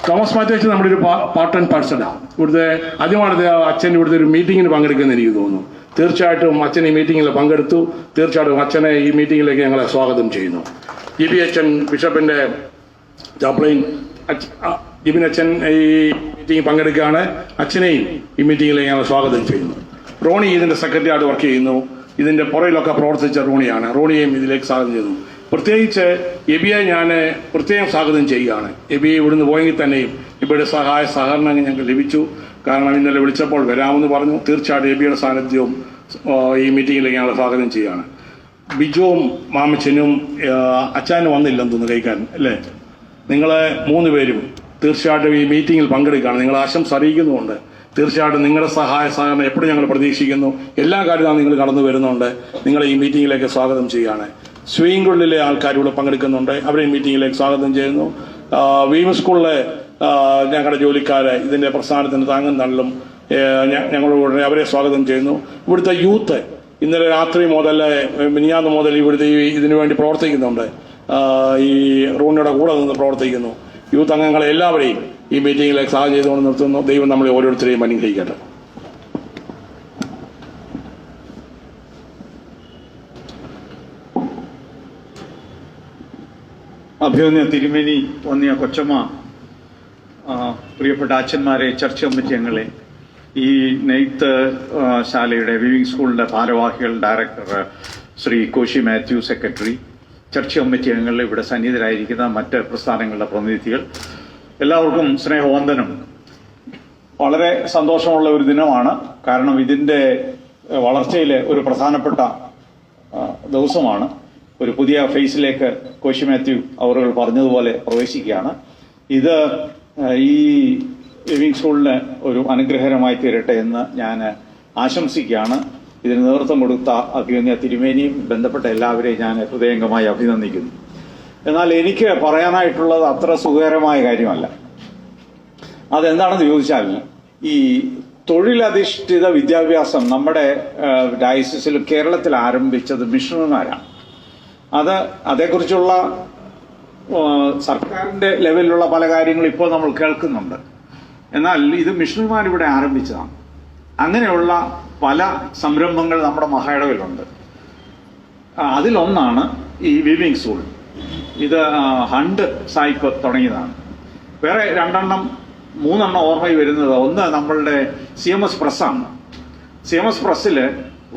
[SPEAKER 2] തോമസ് മാത്യു നമ്മുടെ ഒരു പാർട്ട് ആൻഡ് പാർസലാണ്. ഇവിടുത്തെ ആദ്യമായിട്ട് അച്ഛൻ ഇവിടുത്തെ ഒരു മീറ്റിംഗിന് പങ്കെടുക്കുമെന്ന് എനിക്ക് തോന്നുന്നു. തീർച്ചയായിട്ടും അച്ഛൻ ഈ മീറ്റിംഗിൽ പങ്കെടുത്തു. തീർച്ചയായിട്ടും അച്ഛനെ ഈ മീറ്റിംഗിലേക്ക് ഞങ്ങളെ സ്വാഗതം ചെയ്യുന്നു. ജിബി അച്ഛൻ ബിഷപ്പിന്റെ ചാപ്ലിൻ ജിബിൻ അച്ഛൻ ഈ മീറ്റിംഗിൽ പങ്കെടുക്കുകയാണ്. അച്ഛനെയും ഈ മീറ്റിംഗിലേക്ക് ഞങ്ങൾ സ്വാഗതം ചെയ്യുന്നു. റോണി ഇതിന്റെ സെക്രട്ടറി ആയിട്ട് വർക്ക് ചെയ്യുന്നു. ഇതിന്റെ പുറയിലൊക്കെ പ്രവർത്തിച്ച റോണിയാണ്. റോണിയെയും ഇതിലേക്ക് സ്വാഗതം ചെയ്യുന്നു. പ്രത്യേകിച്ച് എബിയെ ഞാൻ പ്രത്യേകം സ്വാഗതം ചെയ്യുകയാണ്. എബിയെ ഇവിടുന്ന് പോയെങ്കിൽ തന്നെയും ഇവിടെ സഹായ സഹകരണങ്ങൾ ഞങ്ങൾക്ക് ലഭിച്ചു. കാരണം ഇന്നലെ വിളിച്ചപ്പോൾ വരാമെന്ന് പറഞ്ഞു. തീർച്ചയായിട്ടും എബിയുടെ സാന്നിധ്യവും ഈ മീറ്റിംഗിലേക്ക് ഞങ്ങൾ സ്വാഗതം ചെയ്യുകയാണ്. ബിജുവും മാമച്ചനും അച്ചാനും വന്നില്ലെന്ന് തോന്നുന്നു കഴിക്കാൻ അല്ലേ? നിങ്ങളെ 3 പേരും തീർച്ചയായിട്ടും ഈ മീറ്റിംഗിൽ പങ്കെടുക്കുകയാണ്. നിങ്ങൾ ആശംസ അറിയിക്കുന്നുമുണ്ട്. തീർച്ചയായിട്ടും നിങ്ങളുടെ സഹായ സഹകരണം എപ്പോഴും ഞങ്ങൾ പ്രതീക്ഷിക്കുന്നു. എല്ലാ കാര്യവും നിങ്ങൾ കടന്നു വരുന്നുണ്ട്. നിങ്ങളെ ഈ മീറ്റിംഗിലേക്ക് സ്വാഗതം ചെയ്യുകയാണ്. സ്വീങ്കുള്ളിലെ ആൾക്കാർ ഇവിടെ പങ്കെടുക്കുന്നുണ്ട്. അവരെ ഈ മീറ്റിംഗിലേക്ക് സ്വാഗതം ചെയ്യുന്നു. വീം സ്കൂളിലെ ഞങ്ങളുടെ ജോലിക്കാരെ ഇതിന്റെ പ്രസ്ഥാനത്തിന് താങ്ങും തള്ളും ഞങ്ങളോട് അവരെ സ്വാഗതം ചെയ്യുന്നു. ഇവിടുത്തെ യൂത്ത് ഇന്നലെ രാത്രി മുതൽ മിനിഞ്ഞാന്ന് മുതൽ ഇവിടുത്തെ ഇതിനു വേണ്ടി പ്രവർത്തിക്കുന്നുണ്ട്. ഈ റൂണിയുടെ കൂടെ നിന്ന് പ്രവർത്തിക്കുന്നു. യൂത്ത് അംഗങ്ങളെ എല്ലാവരെയും ഈ മീറ്റിംഗിലേക്ക് സ്വാഗതം ചെയ്തുകൊണ്ട് നിർത്തുന്നു. ദൈവം നമ്മളെ ഓരോരുത്തരെയും അനുഗ്രഹിക്കട്ടെ.
[SPEAKER 4] അഭിമന്യ തിരുമേനി, വന്നിയ കൊച്ചമ്മ, പ്രിയപ്പെട്ട അച്ഛന്മാരെ, ചർച്ച് കമ്മിറ്റി അംഗങ്ങളെ, ഈ നെയ്ത്ത് ശാലയുടെ വിവിംഗ് സ്കൂളിന്റെ ഭാരവാഹികൾ, director Shri Koshy Mathew, secretary, church committee അംഗങ്ങൾ, ഇവിടെ സന്നിഹിതരായിരിക്കുന്ന മറ്റ് പ്രസ്ഥാനങ്ങളുടെ പ്രതിനിധികൾ, എല്ലാവർക്കും സ്നേഹവന്ദനം. വളരെ സന്തോഷമുള്ള ഒരു ദിനമാണ്. കാരണം ഇതിന്റെ വളർച്ചയിലെ ഒരു പ്രധാനപ്പെട്ട ദിവസമാണ്. ഒരു പുതിയ ഫേസിലേക്ക് കോശി മാത്യു അവർ പറഞ്ഞതുപോലെ പ്രവേശിക്കുകയാണ്. ഇത് ഈ ലിവിംഗ് സ്കൂളിന് ഒരു അനുഗ്രഹകരമായി തീരട്ടെ എന്ന് ഞാൻ ആശംസിക്കുകയാണ്. ഇതിന് നേതൃത്വം കൊടുത്ത അഭിമന്യ തിരുമേനിയും ബന്ധപ്പെട്ട എല്ലാവരെയും ഞാൻ ഹൃദയംഗമായി അഭിനന്ദിക്കുന്നു. എന്നാൽ എനിക്ക് പറയാനായിട്ടുള്ളത് അത്ര സുഖകരമായ കാര്യമല്ല. അതെന്താണെന്ന് ചോദിച്ചാൽ, ഈ തൊഴിലധിഷ്ഠിത വിദ്യാഭ്യാസം നമ്മുടെ ഡയസിസിലും കേരളത്തിൽ ആരംഭിച്ചത് മിഷണറിമാരാണ്. അതേക്കുറിച്ചുള്ള സർക്കാരിന്റെ ലെവലിലുള്ള പല കാര്യങ്ങളും ഇപ്പോൾ നമ്മൾ കേൾക്കുന്നുണ്ട്. എന്നാൽ ഇത് മിഷണറിമാർ ഇവിടെ ആരംഭിച്ചതാണ്. അങ്ങനെയുള്ള പല സംരംഭങ്ങൾ നമ്മുടെ മഹായിടവിലുണ്ട്. അതിലൊന്നാണ് ഈ വിവിംഗ് സ്കൂൾ. ഇത് ഹണ്ട് സായിപ്പ് തുടങ്ങിയതാണ്. വേറെ 2-3 ഓർമ്മയിൽ വരുന്നത്, ഒന്ന് നമ്മളുടെ CMS പ്രസ്സാണ്. CMS പ്രസ്സിൽ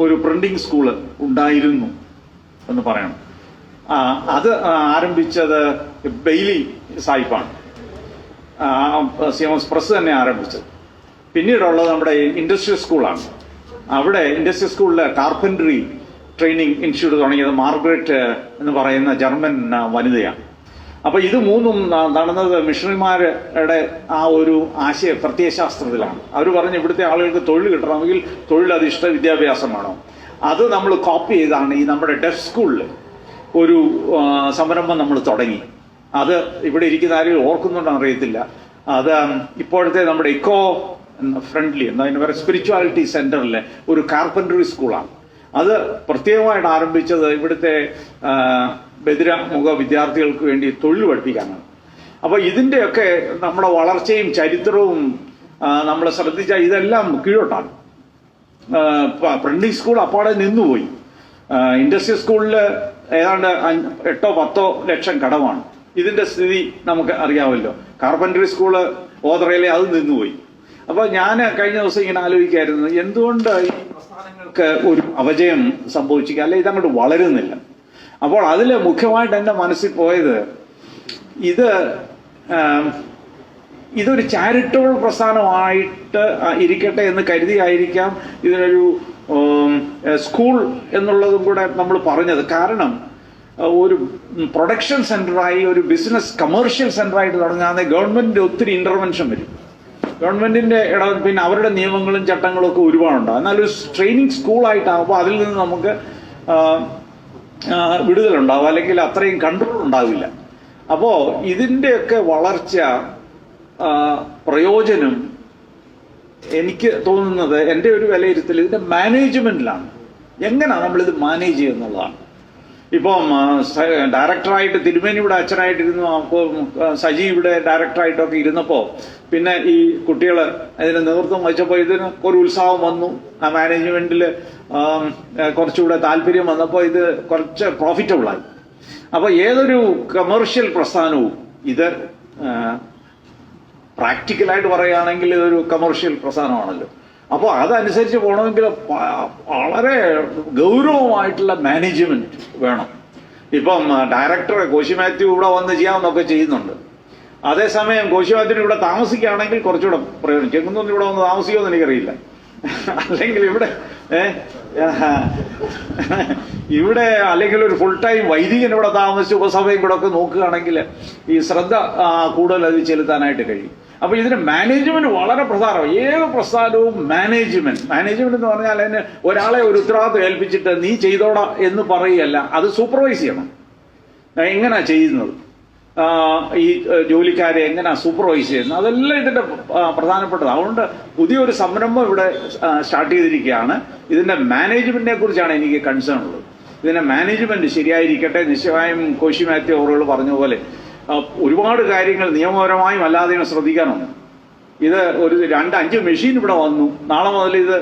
[SPEAKER 4] ഒരു പ്രിന്റിംഗ് സ്കൂള് ഉണ്ടായിരുന്നു എന്ന് പറയണം. അത് ആരംഭിച്ചത് ബെയ്ലി സായിപ്പാണ്. CMS പ്രസ് തന്നെ ആരംഭിച്ചത്. പിന്നീടുള്ളത് നമ്മുടെ ഇൻഡസ്ട്രിയൽ സ്കൂളാണ്. അവിടെ ഇൻഡസ്ട്രിയൽ സ്കൂളിലെ കാർപ്പൻട്രി ട്രെയിനിങ് ഇൻസ്റ്റിറ്റ്യൂട്ട് തുടങ്ങിയത് മാർഗരറ്റ് എന്ന് പറയുന്ന ജർമ്മൻ വനിതയാണ്. അപ്പൊ ഇത് 3ഉം നടന്നത് മിഷണറിമാരുടെ ആ ഒരു ആശയ പ്രത്യയശാസ്ത്രത്തിലാണ്. അവർ പറഞ്ഞു, ഇവിടുത്തെ ആളുകൾക്ക് തൊഴിൽ കിട്ടണമെങ്കിൽ തൊഴിലധിഷ്ഠിത വിദ്യാഭ്യാസം വേണം. അത് നമ്മൾ കോപ്പി ചെയ്താണ് ഈ നമ്മുടെ ഡെഫ് സ്കൂളിൽ ഒരു സംരംഭം നമ്മൾ തുടങ്ങി. അത് ഇവിടെ ഇരിക്കുന്ന ആരെങ്കിലും ഓർക്കുന്നുണ്ടെന്ന് അറിയത്തില്ല. അത് ഇപ്പോഴത്തെ നമ്മുടെ ഇക്കോ ഫ്രണ്ട്ലി അതിന് പറയുക സ്പിരിച്വാലിറ്റി സെന്ററിലെ ഒരു കാർപ്പൻട്രി സ്കൂളാണ്. അത് പ്രത്യേകമായിട്ട് ആരംഭിച്ചത് ഇവിടുത്തെ ബദിരമുഖ വിദ്യാർത്ഥികൾക്ക് വേണ്ടി തൊഴിൽ പഠിപ്പിക്കാനാണ്. അപ്പൊ ഇതിന്റെയൊക്കെ നമ്മുടെ വളർച്ചയും ചരിത്രവും നമ്മൾ ശ്രദ്ധിച്ചാൽ ഇതെല്ലാം കീഴോട്ടാണ്. പ്രിന്റിംഗ് സ്കൂൾ അപ്പാടെ നിന്നുപോയി. ഇൻഡസ്ട്രിയൽ സ്കൂളിൽ ഏതാണ്ട് 8-10 ലക്ഷം കടമാണ്. ഇതിന്റെ സ്ഥിതി നമുക്ക് അറിയാമല്ലോ. കാർപ്പൻട്രി സ്കൂള് ഓതറയിലെ അത് നിന്നുപോയി. അപ്പൊ ഞാൻ കഴിഞ്ഞ ദിവസം ഇങ്ങനെ ആലോചിക്കായിരുന്നു, എന്തുകൊണ്ട് ഈ പ്രസ്ഥാനങ്ങൾക്ക് ഒരു അപജയം സംഭവിച്ചിരിക്കുക, അല്ലെ ഇതങ്ങോട്ട് വളരുന്നില്ല. അപ്പോൾ അതിൽ മുഖ്യമായിട്ട് എൻ്റെ മനസ്സിൽ പോയത്, ഇതൊരു ചാരിറ്റബിൾ പ്രസ്ഥാനമായിട്ട് ഇരിക്കട്ടെ എന്ന് കരുതിയായിരിക്കാം ഇതിനൊരു സ്കൂൾ എന്നുള്ളതും കൂടെ നമ്മൾ പറഞ്ഞത്. കാരണം ഒരു പ്രൊഡക്ഷൻ സെന്ററായി, ഒരു ബിസിനസ് കമേഴ്ഷ്യൽ സെന്ററായിട്ട് തുടങ്ങാതെ ഗവൺമെന്റിന്റെ ഒത്തിരി ഇന്റർവെൻഷൻ വരും. ഗവൺമെന്റിന്റെ പിന്നെ അവരുടെ നിയമങ്ങളും ചട്ടങ്ങളും ഒക്കെ ഒരുപാടുണ്ടാകും. എന്നാൽ ഒരു ട്രെയിനിങ് സ്കൂളായിട്ടാകുമ്പോൾ അതിൽ നിന്ന് നമുക്ക് വിടുതലുണ്ടാവും, അല്ലെങ്കിൽ അത്രയും കൺട്രോൾ ഉണ്ടാവില്ല. അപ്പോൾ ഇതിൻ്റെയൊക്കെ വളർച്ച പ്രയോജനം എനിക്ക് തോന്നുന്നത്, എൻ്റെ ഒരു വിലയിരുത്തൽ, ഇതിൻ്റെ മാനേജ്മെൻറ്റിലാണ്. എങ്ങനെയാണ് നമ്മളിത് മാനേജ് ചെയ്യുന്നുള്ളതാണ്. ഇപ്പം ഡയറക്ടറായിട്ട് തിരുമേനി ഇവിടെ അച്ഛനായിട്ടിരുന്നു, അപ്പോൾ സജി ഇവിടെ ഡയറക്ടറായിട്ടൊക്കെ ഇരുന്നപ്പോൾ പിന്നെ ഈ കുട്ടികൾ ഇതിന് നേതൃത്വം വഹിച്ചപ്പോൾ ഇതിന് ഒരു ഉത്സാഹം വന്നു. ആ മാനേജ്മെൻറ്റിൽ കുറച്ചുകൂടെ താല്പര്യം വന്നപ്പോൾ ഇത് കുറച്ച് പ്രോഫിറ്റബിളായി. അപ്പോൾ ഏതൊരു കമേഴ്ഷ്യൽ പ്രസ്ഥാനവും ഇത് പ്രാക്ടിക്കലായിട്ട് പറയുകയാണെങ്കിൽ ഇതൊരു കമേഴ്ഷ്യൽ പ്രസ്ഥാനമാണല്ലോ. അപ്പോൾ അതനുസരിച്ച് പോകണമെങ്കിൽ വളരെ ഗൗരവമായിട്ടുള്ള മാനേജ്മെന്റ് വേണം. ഇപ്പം ഡയറക്ടർ കോശി മാത്യു ഇവിടെ വന്ന് ചെയ്യാമെന്നൊക്കെ ചെയ്യുന്നുണ്ട്. അതേസമയം കോശി മാത്യുവിന് ഇവിടെ താമസിക്കുകയാണെങ്കിൽ കുറച്ചുകൂടെ പ്രയോജനം. ചെങ്ങുന്നൊന്നും ഇവിടെ വന്ന് താമസിക്കുമെന്ന് എനിക്കറിയില്ല. അല്ലെങ്കിൽ ഇവിടെ അല്ലെങ്കിൽ ഒരു ഫുൾ ടൈം വൈദികൻ ഇവിടെ താമസിച്ച് ഉപസഭയും കൂടെ ഒക്കെ നോക്കുകയാണെങ്കിൽ ഈ ശ്രദ്ധ കൂടുതൽ അത് ചെലുത്താനായിട്ട് കഴിയും. അപ്പൊ ഇതിന് മാനേജ്മെന്റ് വളരെ പ്രധാനമാണ്. ഏത് പ്രസ്ഥാനവും മാനേജ്മെന്റ് എന്ന് പറഞ്ഞാൽ അതിന് ഒരാളെ ഒരു ഉത്തരവാദിത്വം ഏൽപ്പിച്ചിട്ട് നീ ചെയ്തോടാ എന്ന് പറയുകയല്ല, അത് സൂപ്പർവൈസ് ചെയ്യണം. എങ്ങനെയാ ചെയ്യുന്നത്, ഈ ജോലിക്കാരെ എങ്ങനെയാ സൂപ്പർവൈസ് ചെയ്യുന്നത്, അതെല്ലാം ഇതിന്റെ പ്രധാനപ്പെട്ടത്. അതുകൊണ്ട് പുതിയൊരു സംരംഭം ഇവിടെ സ്റ്റാർട്ട് ചെയ്തിരിക്കുകയാണ്. ഇതിന്റെ മാനേജ്മെന്റിനെ കുറിച്ചാണ് എനിക്ക് കൺസേൺ ഉള്ളത്. ഇതിന്റെ മാനേജ്മെന്റ് ശരിയായിരിക്കട്ടെ. നിശ്ചയമായും കോശി മാത്യു അവറുകൾ പറഞ്ഞ പോലെ ഒരുപാട് കാര്യങ്ങൾ നിയമപരമായും അല്ലാതെയും ശ്രദ്ധിക്കാനുണ്ട്. ഇത് ഒരു 2-5 മെഷീൻ ഇവിടെ വന്നു. നാളെ മുതൽ ഇത്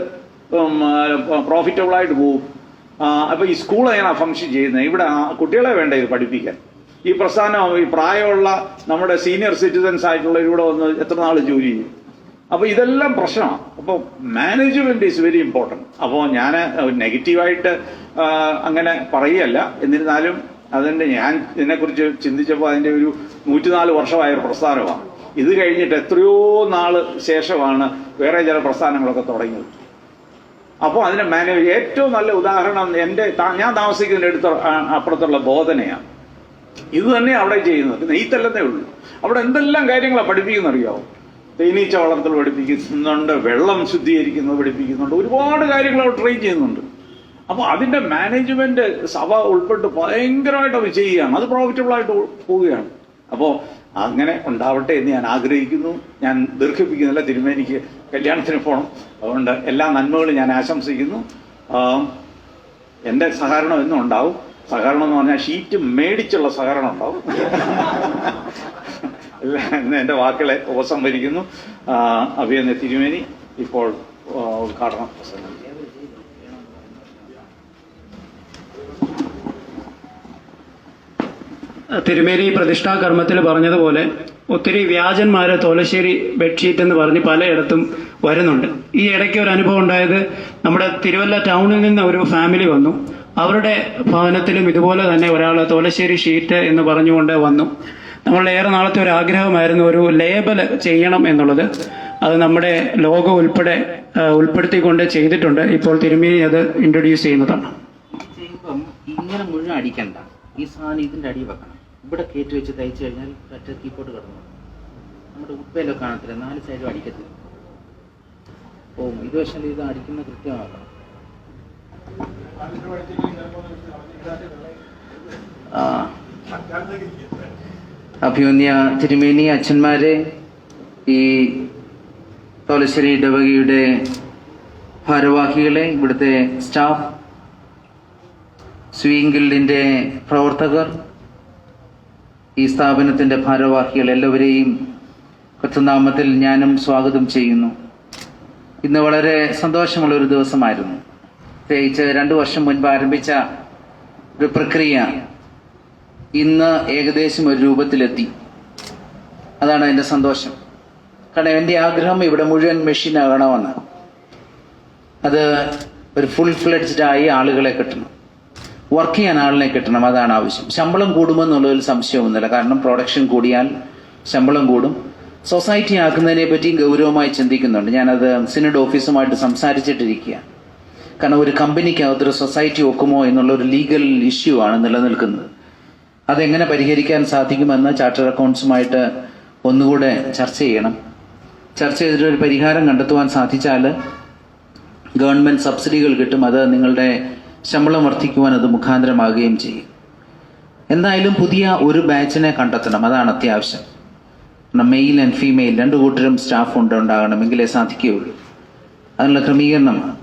[SPEAKER 4] പ്രോഫിറ്റബിളായിട്ട് പോകും. അപ്പൊ ഈ സ്കൂൾ എങ്ങനെയാണ് ഫംഗ്ഷൻ ചെയ്യുന്നത്? ഇവിടെ കുട്ടികളെ വേണ്ട ഇത് പഠിപ്പിക്കാൻ. ഈ പ്രസ്ഥാനം ഈ പ്രായമുള്ള നമ്മുടെ സീനിയർ സിറ്റിസൺസ് ആയിട്ടുള്ള ഇവിടെ വന്ന് എത്ര നാൾ ജോലി ചെയ്യും? അപ്പൊ ഇതെല്ലാം പ്രശ്നമാണ്. അപ്പോൾ മാനേജ്മെന്റ് ഈസ് വെരി ഇമ്പോർട്ടൻറ്റ്. അപ്പോൾ ഞാൻ നെഗറ്റീവായിട്ട് അങ്ങനെ പറയുകയല്ല. എന്നിരുന്നാലും അതിൻ്റെ ഞാൻ ഇതിനെക്കുറിച്ച് ചിന്തിച്ചപ്പോൾ അതിൻ്റെ ഒരു 104 വർഷമായ ഒരു പ്രസ്ഥാനമാണ്. ഇത് കഴിഞ്ഞിട്ട് എത്രയോ നാള് ശേഷമാണ് വേറെ ചില പ്രസ്ഥാനങ്ങളൊക്കെ തുടങ്ങിയത്. അപ്പോൾ അതിനെ ഏറ്റവും നല്ല ഉദാഹരണം ഞാൻ താമസിക്കുന്നതിൻ്റെ അപ്പുറത്തുള്ള ബോധനയാണ്. ഇത് തന്നെ അവിടെ ചെയ്യുന്നത്. നെയ്ത്തല്ലെന്നേ ഉള്ളൂ. അവിടെ എന്തെല്ലാം കാര്യങ്ങളാണ് പഠിപ്പിക്കുന്നറിയാവും. തേനീച്ച വളർത്തൽ പഠിപ്പിക്കുന്നുണ്ട്, വെള്ളം ശുദ്ധീകരിക്കുന്നത് പഠിപ്പിക്കുന്നുണ്ട്, ഒരുപാട് കാര്യങ്ങൾ അവിടെ ട്രെയിൻ ചെയ്യുന്നുണ്ട്. അപ്പോൾ അതിന്റെ മാനേജ്മെന്റ് സഭ ഉൾപ്പെട്ട് ഭയങ്കരമായിട്ട് അവർ ചെയ്യുകയാണ്. അത് പ്രോഫിറ്റബിൾ ആയിട്ട് പോവുകയാണ്. അപ്പോൾ അങ്ങനെ ഉണ്ടാവട്ടെ എന്ന് ഞാൻ ആഗ്രഹിക്കുന്നു. ഞാൻ ദീർഘിപ്പിക്കുന്നില്ല. തിരുമേനിക്ക് കല്യാണത്തിന് പോകണം. അതുകൊണ്ട് എല്ലാ നന്മകളും ഞാൻ ആശംസിക്കുന്നു. എൻ്റെ സഹകരണം എന്നും ഉണ്ടാവും. സഹകരണം എന്ന് പറഞ്ഞാൽ ഷീറ്റ് മേടിച്ചുള്ള സഹകരണം ഉണ്ടാവും. എന്ന് എൻ്റെ വാക്കുകളെ ഉപസംഹരിക്കുന്നു. അഭിനന്ദ തിരുമേനി ഇപ്പോൾ ഉദ്ഘാടനം പ്രസംഗം.
[SPEAKER 7] തിരുമേനി പ്രതിഷ്ഠാ കർമ്മത്തിൽ പറഞ്ഞതുപോലെ ഒത്തിരി വ്യാജന്മാരെ തോലശ്ശേരി ബെഡ്ഷീറ്റ് എന്ന് പറഞ്ഞ് പലയിടത്തും വരുന്നുണ്ട്. ഈ ഇടയ്ക്ക് ഒരു അനുഭവം ഉണ്ടായത്, നമ്മുടെ തിരുവല്ല ടൗണിൽ നിന്ന് ഒരു ഫാമിലി വന്നു. അവരുടെ ഭവനത്തിലും ഇതുപോലെ തന്നെ ഒരാൾ തോലശ്ശേരി ഷീറ്റ് എന്ന് പറഞ്ഞുകൊണ്ട് വന്നു. നമ്മളുടെ ഏറെ നാളത്തെ ഒരു ആഗ്രഹമായിരുന്നു ഒരു ലേബൽ ചെയ്യണം എന്നുള്ളത്. അത് നമ്മുടെ ലോഗോ ഉൾപ്പെടെ ഉൾപ്പെടുത്തിക്കൊണ്ട് ചെയ്തിട്ടുണ്ട്. ഇപ്പോൾ തിരുമേനി അത് ഇൻട്രൊഡ്യൂസ് ചെയ്യുന്നതാണ്.
[SPEAKER 3] ഇങ്ങനെ മുഴുവൻ അടിക്കണ്ട, ഈ സാധനം ഇതിൻ്റെ അടി വെക്കണം. ഇവിടെ കയറ്റി വെച്ച് തയ്ച്ചു കഴിഞ്ഞാൽ ഒറ്റ കീപ്പോട്ട് കിടന്നു. നമ്മുടെ ഉപ്പയിലൊക്കെ കാണത്തില്ല, 4 സൈഡും അടിക്കത്തില്ല. ഇത് പക്ഷേ ഇത് അടിക്കുന്ന കൃത്യമാക്കണം. അഭിമന്യ തിരുമേനി, അച്ഛന്മാരെ, ഈ തോലശ്ശേരി ഇടവകയുടെ ഭാരവാഹികളെ, ഇവിടുത്തെ സ്റ്റാഫ്, സ്വീയിങ് ഗിൽഡിൻ്റെ പ്രവർത്തകർ, ഈ സ്ഥാപനത്തിൻ്റെ ഭാരവാഹികൾ, എല്ലാവരെയും കർത്തൃനാമത്തിൽ ഞാനും സ്വാഗതം ചെയ്യുന്നു. ഇന്ന് വളരെ സന്തോഷമുള്ളൊരു ദിവസമായിരുന്നു. പ്രത്യേകിച്ച് 2 വർഷം മുൻപ് ആരംഭിച്ച ഒരു പ്രക്രിയ ഇന്ന് ഏകദേശം ഒരു രൂപത്തിലെത്തി. അതാണ് എൻ്റെ സന്തോഷം. കാരണം എൻ്റെ ആഗ്രഹം ഇവിടെ മുഴുവൻ മെഷീനാകണമെന്ന്. അത് ഒരു ഫുൾ ഫ്ലെഡ്ജ്ഡ് ആയി ആളുകളെ കിട്ടണം, വർക്ക് ചെയ്യാൻ ആളിനെ കിട്ടണം. അതാണ് ആവശ്യം. ശമ്പളം കൂടുമെന്നുള്ളതിൽ സംശയമൊന്നുമില്ല. കാരണം പ്രൊഡക്ഷൻ കൂടിയാൽ ശമ്പളം കൂടും. സൊസൈറ്റി ആക്കുന്നതിനെ പറ്റിയും ഗൗരവമായി ചിന്തിക്കുന്നുണ്ട്. ഞാനത് സിനഡ് ഓഫീസുമായിട്ട് സംസാരിച്ചിട്ടിരിക്കുക. കാരണം ഒരു കമ്പനിക്കകത്തൊരു സൊസൈറ്റി ഒക്കുമോ എന്നുള്ളൊരു ലീഗൽ ഇഷ്യൂ ആണ് നിലനിൽക്കുന്നത്. അതെങ്ങനെ പരിഹരിക്കാൻ സാധിക്കുമെന്ന് ചാർട്ടേഡ് അക്കൗണ്ട്സുമായിട്ട് ഒന്നുകൂടെ ചർച്ച ചെയ്യണം. ചർച്ച ചെയ്തിട്ടൊരു പരിഹാരം കണ്ടെത്തുവാൻ സാധിച്ചാൽ ഗവൺമെൻറ് സബ്സിഡികൾ കിട്ടും. അത് നിങ്ങളുടെ ശമ്പളം വർദ്ധിക്കുവാൻ അത് മുഖാന്തരമാകുകയും ചെയ്യും. എന്തായാലും പുതിയ ഒരു ബാച്ചിനെ കണ്ടെത്തണം, അതാണ് അത്യാവശ്യം. മെയിൽ ആൻഡ് ഫീമെയിൽ രണ്ടു കൂട്ടരും സ്റ്റാഫ് ഉണ്ടാകണമെങ്കിലേ സാധിക്കുകയുള്ളൂ. അതിനുള്ള ക്രമീകരണമാണ്.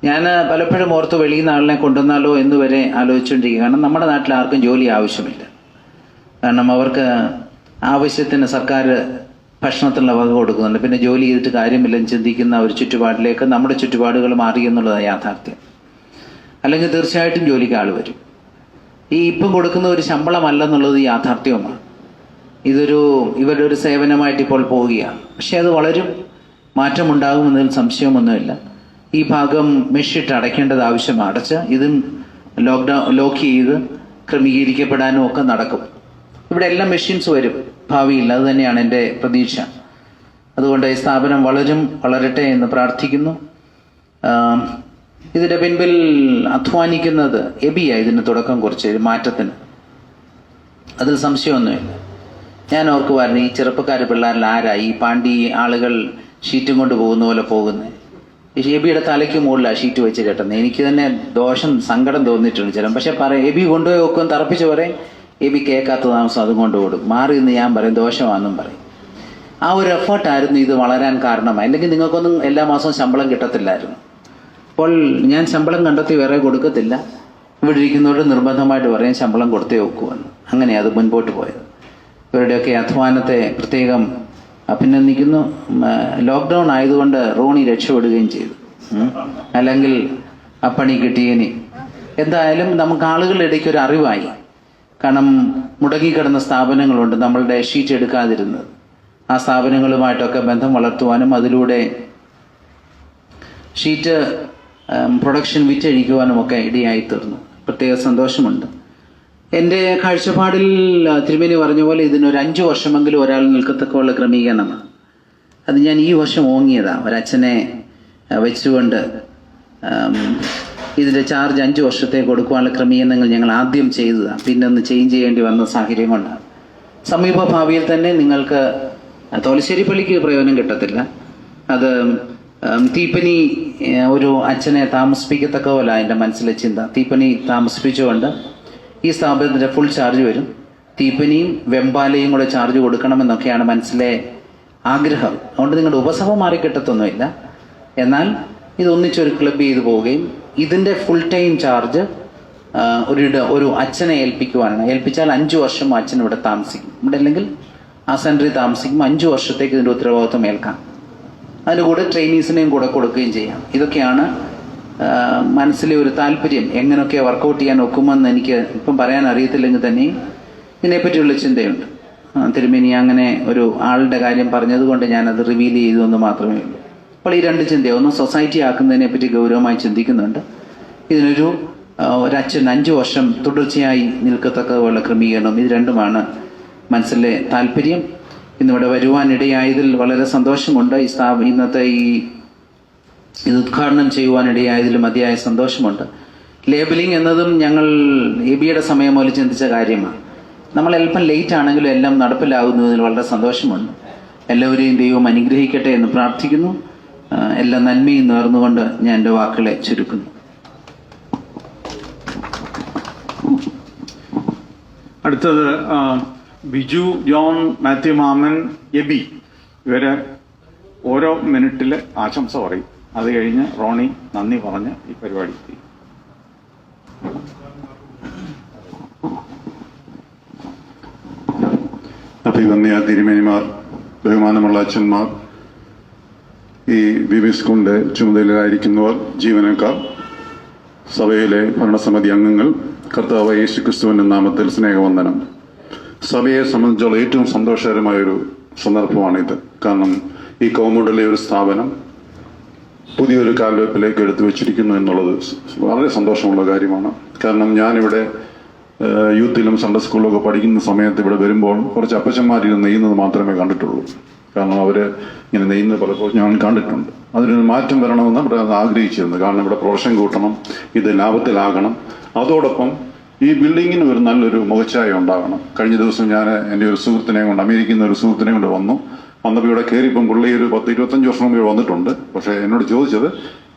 [SPEAKER 3] ഞാൻ പലപ്പോഴും ഓർത്ത് വെളിയിൽ നിന്ന് ആളിനെ കൊണ്ടുവന്നാലോ എന്ന് വരെ ആലോചിച്ചുകൊണ്ടിരിക്കുക. കാരണം നമ്മുടെ നാട്ടിൽ ആർക്കും ജോലി ആവശ്യമില്ല. കാരണം അവർക്ക് ആവശ്യത്തിന് സർക്കാർ ഭക്ഷണത്തിനുള്ള വക കൊടുക്കുന്നുണ്ട്. പിന്നെ ജോലി ചെയ്തിട്ട് കാര്യമില്ലെന്ന് ചിന്തിക്കുന്ന ഒരു ചുറ്റുപാടിലേക്ക് നമ്മുടെ ചുറ്റുപാടുകൾ മാറി എന്നുള്ളതാണ് യാഥാർത്ഥ്യം. അല്ലെങ്കിൽ തീർച്ചയായിട്ടും ജോലിക്ക് ആൾ വരും. ഈ ഇപ്പം കൊടുക്കുന്ന ഒരു ശമ്പളമല്ലെന്നുള്ളത് യാഥാർത്ഥ്യവുമാണ്. ഇവരുടെ ഒരു സേവനമായിട്ട് ഇപ്പോൾ പോവുകയാണ്. പക്ഷെ അത് വളരും, മാറ്റമുണ്ടാകുമെന്നതിൽ സംശയമൊന്നുമില്ല. ഈ ഭാഗം മെഷിട്ട് അടയ്ക്കേണ്ടത് ആവശ്യമാണ്. അടച്ച് ഇതും ലോക്ക് ചെയ്ത് ക്രമീകരിക്കപ്പെടാനും ഒക്കെ നടക്കും. ഇവിടെ എല്ലാം മെഷീൻസ് വരും ഭാവിയിൽ, അത് തന്നെയാണ് എൻ്റെ പ്രതീക്ഷ. അതുകൊണ്ട് ഈ സ്ഥാപനം വളരട്ടെ എന്ന് പ്രാർത്ഥിക്കുന്നു. ഇതിന്റെ പിൻപിൽ അധ്വാനിക്കുന്നത് എബിയാണ്. ഇതിന് തുടക്കം കുറിച്ച് മാറ്റത്തിന് അതിൽ സംശയമൊന്നുമില്ല. ഞാൻ ഓർക്കുമായിരുന്നു, ഈ ചെറുപ്പക്കാർ പിള്ളേരിൽ ആരാ ഈ പാണ്ടി ആളുകൾ ഷീറ്റും കൊണ്ട് പോകുന്ന പോലെ പോകുന്നത്? എബിയുടെ തലയ്ക്ക് മുകളിലാണ് ഷീറ്റ് വെച്ച് കെട്ടുന്നത്. എനിക്ക് തന്നെ സങ്കടം തോന്നിയിട്ടുണ്ട് ചില. പക്ഷെ എബി കൊണ്ടുപോയി വെക്കും, തറപ്പിച്ച് പറയും. എബി കേൾക്കാത്ത താമസം അതും കൊണ്ടുപോടും. മാറി നിന്ന് ഞാൻ പറയും ദോഷമാണെന്നും പറയും. ആ ഒരു എഫേർട്ടായിരുന്നു ഇത് വളരാൻ കാരണമായി. അല്ലെങ്കിൽ നിങ്ങൾക്കൊന്നും എല്ലാ മാസവും ശമ്പളം കിട്ടത്തില്ലായിരുന്നു. അപ്പോൾ ഞാൻ ശമ്പളം കണ്ടെത്തി വേറെ കൊടുക്കത്തില്ല, ഇവിടെ ഇരിക്കുന്നവരോട് നിർബന്ധമായിട്ട് പറയും ശമ്പളം കൊടുത്തേ വെക്കുമെന്ന്. അങ്ങനെയാണ് അത് മുൻപോട്ട് പോയത്. ഇവരുടെയൊക്കെ അധ്വാനത്തെ പ്രത്യേകം അഭിനന്ദിക്കുന്നു. ലോക്ക്ഡൗൺ ആയതുകൊണ്ട് റോണി രക്ഷപ്പെടുകയും ചെയ്തു. അല്ലെങ്കിൽ ആ പണി കിട്ടിയേനി. എന്തായാലും നമുക്ക് ആളുകളുടെ ഇടയ്ക്ക് ഒരു അറിവായി. കാരണം മുടങ്ങിക്കിടന്ന സ്ഥാപനങ്ങളുണ്ട് നമ്മളുടെ ഷീറ്റ് എടുക്കാതിരുന്നത്. ആ സ്ഥാപനങ്ങളുമായിട്ടൊക്കെ ബന്ധം വളർത്തുവാനും അതിലൂടെ ഷീറ്റ് പ്രൊഡക്ഷൻ വിറ്റഴിക്കുവാനും ഒക്കെ ഇടയായി തീർന്നു. പ്രത്യേക സന്തോഷമുണ്ട്. എൻ്റെ കാഴ്ചപ്പാടിൽ തിരുമേനി പറഞ്ഞ പോലെ ഇതിനൊരു 5 വർഷമെങ്കിലും ഒരാൾ നിൽക്കത്തക്കുള്ള ക്രമീകരണമാണ്. അത് ഞാൻ ഈ വർഷം ഓങ്ങിയതാണ്. ഒരച്ഛനെ വെച്ചുകൊണ്ട് ഇതിൻ്റെ ചാർജ് 5 വർഷത്തേക്ക് കൊടുക്കുവാനുള്ള ക്രമീകരണങ്ങൾ ഞങ്ങൾ ആദ്യം ചെയ്തതാണ്. പിന്നെ ഒന്ന് ചേഞ്ച് ചെയ്യേണ്ടി വന്ന സാഹചര്യം കൊണ്ടാണ്. സമീപ ഭാവിയിൽ തന്നെ നിങ്ങൾക്ക് തോലശ്ശേരി പള്ളിക്ക് പ്രയോജനം കിട്ടത്തില്ല. അത് തീപ്പനി ഒരു അച്ഛനെ താമസിപ്പിക്കത്തക്ക പോലെ എൻ്റെ മനസ്സിലെ ചിന്ത. തീപ്പനി താമസിപ്പിച്ചുകൊണ്ട് ഈ സ്ഥാപനത്തിൻ്റെ ഫുൾ ചാർജ് വരും. തീപ്പനിയും വെമ്പാലയും കൂടെ ചാർജ് കൊടുക്കണമെന്നൊക്കെയാണ് മനസ്സിലെ ആഗ്രഹം. അതുകൊണ്ട് നിങ്ങളുടെ ഉപസഭ മാറിക്കിട്ടത്തൊന്നുമില്ല. എന്നാൽ ഇതൊന്നിച്ചൊരു ക്ലബ് ചെയ്ത് പോവുകയും ഇതിൻ്റെ ഫുൾ ടൈം ചാർജ് ഒരു അച്ഛനെ ഏൽപ്പിക്കുവാനാണ്. ഏൽപ്പിച്ചാൽ 5 വർഷം അച്ഛൻ ഇവിടെ താമസിക്കും. ഇവിടെ അല്ലെങ്കിൽ ആ സെൻറ്ററിൽ താമസിക്കും. 5 വർഷത്തേക്ക് ഇതിൻ്റെ ഉത്തരവാദിത്വം ഏൽക്കാം. അതിന് കൂടെ ട്രെയിനീസിനെയും കൂടെ കൊടുക്കുകയും ചെയ്യാം. ഇതൊക്കെയാണ് മനസ്സിലെ ഒരു താല്പര്യം. എങ്ങനെയൊക്കെ വർക്കൗട്ട് ചെയ്യാൻ ഒക്കുമെന്ന് എനിക്ക് ഇപ്പം പറയാൻ അറിയത്തില്ലെങ്കിൽ തന്നെയും ഇതിനെപ്പറ്റിയുള്ള ചിന്തയുണ്ട്. തിരുമേനി അങ്ങനെ ഒരു ആളുടെ കാര്യം പറഞ്ഞതുകൊണ്ട് ഞാനത് റിവീൽ ചെയ്തു എന്ന് മാത്രമേ ഉള്ളൂ. അപ്പോൾ ഈ 2 ചിന്തയോ, ഒന്ന് സൊസൈറ്റി ആക്കുന്നതിനെ പറ്റി ഗൗരവമായി ചിന്തിക്കുന്നുണ്ട്. ഇതിനൊരു അച്ഛൻ 5 വർഷം തുടർച്ചയായി നിൽക്കത്തക്കതുള്ള ക്രമീകരണം, ഇത് രണ്ടുമാണ് മനസ്സിലെ താല്പര്യം. ഇന്നിവിടെ വരുവാനിടയായതിൽ വളരെ സന്തോഷമുണ്ട്. ഇന്നത്തെ ഇത് ഉദ്ഘാടനം ചെയ്യുവാനിടയായതിൽ മതിയായ സന്തോഷമുണ്ട്. ലേബലിംഗ് എന്നതും ഞങ്ങൾ എബിയുടെ സമയം പോലെ ചിന്തിച്ച കാര്യമാണ്. നമ്മൾ അല്പം ലേറ്റ് ആണെങ്കിലും എല്ലാം നടപ്പിലാകുന്നതിൽ വളരെ സന്തോഷമുണ്ട്. എല്ലാവരെയും ദൈവം അനുഗ്രഹിക്കട്ടെ എന്ന് പ്രാർത്ഥിക്കുന്നു. എല്ലാ നന്മയും നേർന്നുകൊണ്ട് ഞാൻ എൻ്റെ വാക്കുകളെ ചുരുക്കുന്നു.
[SPEAKER 4] അടുത്തത് ബിജു ജോൺ മാത്യു മാമൻ എബി, ഇവര് ഓരോ മിനിറ്റിൽ ആശംസ പറയും. അത് കഴിഞ്ഞ് റോണി നന്ദി പറഞ്ഞ് ഈ പരിപാടി ചെയ്യും.
[SPEAKER 8] അഭിവന്യ തിരുമേനിമാർ, ബഹുമാനമുള്ള അച്ഛന്മാർ, ഈ വിവി സ്കൂളിന്റെ ചുമതലയിലായിരിക്കുന്നവർ, ജീവനക്കാർ, സഭയിലെ ഭരണസമിതി അംഗങ്ങൾ, കർത്താവ് യേശുക്രിസ്തുവിന്റെ നാമത്തിൽ സ്നേഹവന്ദനം. സഭയെ സംബന്ധിച്ചുള്ള ഏറ്റവും സന്തോഷകരമായൊരു സന്ദർഭമാണിത്. കാരണം ഈ കൗമുഡിലെ ഒരു സ്ഥാപനം പുതിയൊരു കാൽവെപ്പിലേക്ക് എടുത്തു വെച്ചിരിക്കുന്നു എന്നുള്ളത് വളരെ സന്തോഷമുള്ള കാര്യമാണ്. കാരണം ഞാനിവിടെ യൂത്തിലും സൺഡേ സ്കൂളിലൊക്കെ പഠിക്കുന്ന സമയത്ത് ഇവിടെ വരുമ്പോൾ കുറച്ച് അപ്പച്ചന്മാരിന്ന് നെയ്യുന്നത് മാത്രമേ കണ്ടിട്ടുള്ളൂ. കാരണം അവർ ഇങ്ങനെ നെയ്യുന്നത് പലപ്പോഴും ഞാൻ കണ്ടിട്ടുണ്ട്. അതിനൊരു മാറ്റം വരണമെന്ന് ഇവിടെ ആഗ്രഹിച്ചിരുന്നു. കാരണം ഇവിടെ പ്രൊഫഷൻ കൂട്ടണം, ഇത് ലാഭത്തിലാകണം, അതോടൊപ്പം ഈ ബിൽഡിങ്ങിന് ഒരു നല്ലൊരു മുഖച്ഛായ ഉണ്ടാകണം. കഴിഞ്ഞ ദിവസം ഞാൻ എൻ്റെ ഒരു സുഹൃത്തിനെ കൊണ്ട്, അമേരിക്കയിൽ ഒരു സുഹൃത്തിനെ കൊണ്ട് വന്നപ്പോൾ ഇവിടെ കയറിയപ്പം പുള്ളി ഒരു 10-25 വർഷം മുമ്പ് വന്നിട്ടുണ്ട്. പക്ഷേ എന്നോട് ചോദിച്ചത്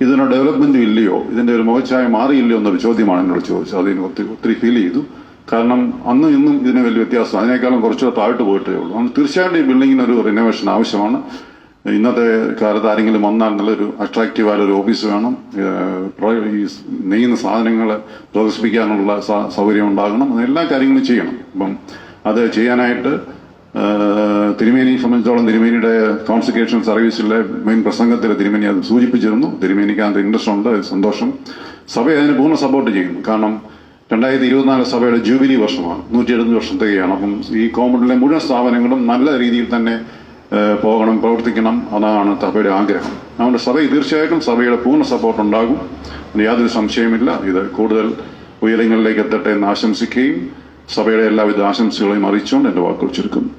[SPEAKER 8] ഇതിന് ഡെവലപ്മെൻറ്റും ഇല്ലയോ, ഇതിൻ്റെ ഒരു മുഖച്ഛായ മാറിയില്ലയോ എന്നൊരു ചോദ്യമാണ് എന്നോട് ചോദിച്ചത്. അതിന് ഒത്തിരി ഫീൽ ചെയ്തു. കാരണം അന്നും ഇന്നും ഇതിന് വലിയ വ്യത്യാസം, അതിനേക്കാളും കുറച്ചുകൂടെ താഴ്ത്തു പോയിട്ടേ ഉള്ളൂ. അതുകൊണ്ട് തീർച്ചയായിട്ടും ഈ ബിൽഡിങ്ങിന് ഒരു റിനോവേഷൻ ആവശ്യമാണ്. ഇന്നത്തെ കാലത്ത് ആരെങ്കിലും വന്നാൽ നല്ലൊരു അട്രാക്റ്റീവായ ഒരു ഓഫീസ് വേണം. ഈ നെയ്യുന്ന സാധനങ്ങൾ പ്രദർശിപ്പിക്കാനുള്ള സൗകര്യം ഉണ്ടാകണം. എല്ലാ കാര്യങ്ങളും ചെയ്യണം. അപ്പം അത് ചെയ്യാനായിട്ട് തിരുമേനിയെ സംബന്ധിച്ചോളം തിരുമേനിയുടെ കോൺസിക്രേഷൻ സർവീസിലെ മെയിൻ പ്രസംഗത്തിൽ തിരുമേനി അത് സൂചിപ്പിച്ചിരുന്നു. തിരുമേനിക്ക് അതിൻ്റെ ഇൻട്രസ്റ്റ് ഉണ്ട്, സന്തോഷം. സഭ അതിന് പൂർണ്ണ സപ്പോർട്ട് ചെയ്യും. കാരണം 2024 സഭയുടെ ജൂബിലി വർഷമാണ്, 170 വർഷം തികയാണ്. അപ്പം ഈ കോമ്പൗണ്ടിലെ മുഴുവൻ സ്ഥാപനങ്ങളും നല്ല രീതിയിൽ തന്നെ പോകണം, പ്രവർത്തിക്കണം. അതാണ് സഭയുടെ ആഗ്രഹം. അതുകൊണ്ട് സഭ തീർച്ചയായിട്ടും സഭയുടെ പൂർണ്ണ സപ്പോർട്ട് ഉണ്ടാകും, യാതൊരു സംശയമില്ല. ഇത് കൂടുതൽ ഉയരങ്ങളിലേക്ക് എത്തട്ടെ എന്ന് ആശംസിക്കുകയും സഭയുടെ എല്ലാവിധ ആശംസകളെയും അറിയിച്ചുകൊണ്ട് എൻ്റെ വാക്കുകൾ ചുരുക്കുന്നു.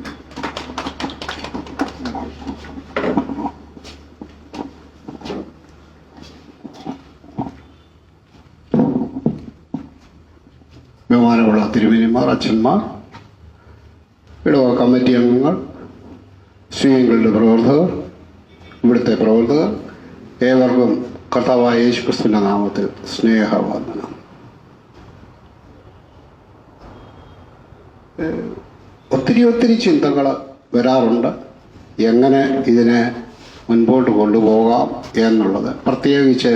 [SPEAKER 9] ബഹുമാനമുള്ള തിരുമേനിമാർ, അച്ഛന്മാർ, ഇടവക കമ്മിറ്റി അംഗങ്ങൾ, സ്ത്രീകളുടെ പ്രവർത്തകർ, ഇവിടുത്തെ പ്രവർത്തകർ, ഏവർക്കും കർത്താവായ യേശുക്രിസ്തുവിന്റെ നാമത്തിൽ സ്നേഹവന്ദനം. ഒത്തിരി ചിന്തകൾ വരാറുണ്ട്, എങ്ങനെ ഇതിനെ മുൻപോട്ട് കൊണ്ടുപോകാം എന്നുള്ളത്. പ്രത്യേകിച്ച്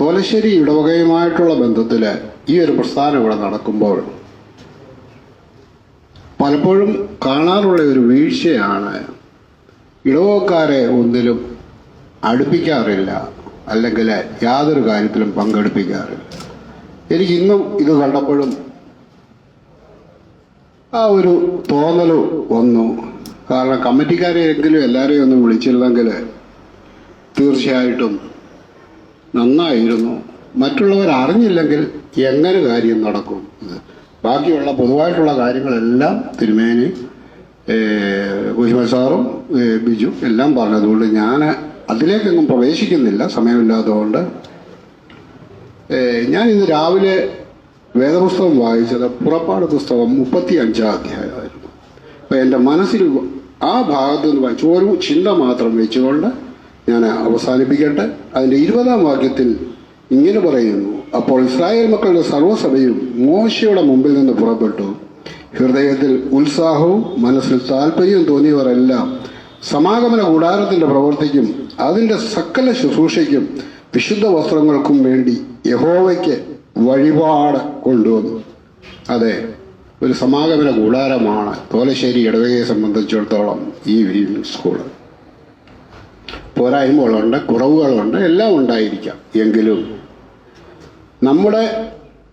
[SPEAKER 9] തോലശ്ശേരി ഇടവകയുമായിട്ടുള്ള ബന്ധത്തിൽ ഈ ഒരു പ്രസ്ഥാനം ഇവിടെ നടക്കുമ്പോൾ പലപ്പോഴും കാണാറുള്ള ഒരു വീഴ്ചയാണ്, ഇടവകക്കാരെ ഒന്നിലും അടുപ്പിക്കാറില്ല, അല്ലെങ്കിൽ യാതൊരു കാര്യത്തിലും പങ്കെടുപ്പിക്കാറില്ല. എനിക്കിന്നും ഇത് കണ്ടപ്പോഴും ആ ഒരു തോന്നൽ വന്നു. കാരണം കമ്മിറ്റിക്കാരെയെങ്കിലും എല്ലാവരെയും ഒന്ന് വിളിച്ചിരുന്നെങ്കിൽ തീർച്ചയായിട്ടും നന്നായിരുന്നു. മറ്റുള്ളവർ അറിഞ്ഞില്ലെങ്കിൽ എങ്ങനെ കാര്യം നടക്കും? ബാക്കിയുള്ള പൊതുവായിട്ടുള്ള കാര്യങ്ങളെല്ലാം തിരുമേനി, കുശിമ സാറും ബിജു എല്ലാം പറഞ്ഞതുകൊണ്ട് ഞാൻ അതിലേക്കെങ്ങും പ്രവേശിക്കുന്നില്ല, സമയമില്ലാത്തതുകൊണ്ട്. ഞാൻ ഇന്ന് രാവിലെ വേദപുസ്തകം വായിച്ചത് പുറപ്പാട് പുസ്തകം 35-ാം അധ്യായമായിരുന്നു. അപ്പം എൻ്റെ മനസ്സിൽ ആ ഭാഗത്ത് നിന്ന് വായിച്ചു ഒരു ചിന്ത മാത്രം വെച്ചുകൊണ്ട് ഞാൻ അവസാനിപ്പിക്കട്ടെ. അതിൻ്റെ 20-ാം വാക്യത്തിൽ ഇങ്ങനെ പറയുന്നു: അപ്പോൾ ഇസ്രായേൽ മക്കളുടെ സർവ്വസഭയും മോശയുടെ മുമ്പിൽ നിന്ന് പുറപ്പെട്ടു. ഹൃദയത്തിൽ ഉത്സാഹവും മനസ്സിൽ താല്പര്യവും തോന്നിയവരെല്ലാം സമാഗമന കൂടാരത്തിന്റെ പ്രവൃത്തിക്കും അതിൻ്റെ സകല ശുശ്രൂഷയ്ക്കും വിശുദ്ധ വസ്ത്രങ്ങൾക്കും വേണ്ടി യഹോവയ്ക്ക് വഴിപാട് കൊണ്ടുവന്നു. അതെ, ഒരു സമാഗമന കൂടാരമാണ് തോലശ്ശേരി ഇടവകയെ സംബന്ധിച്ചിടത്തോളം ഈ വീവിംഗ് സ്കൂൾ. പോരായ്മകളുണ്ട്, കുറവുകളുണ്ട്, എല്ലാം ഉണ്ടായിരിക്കാം. എങ്കിലും നമ്മുടെ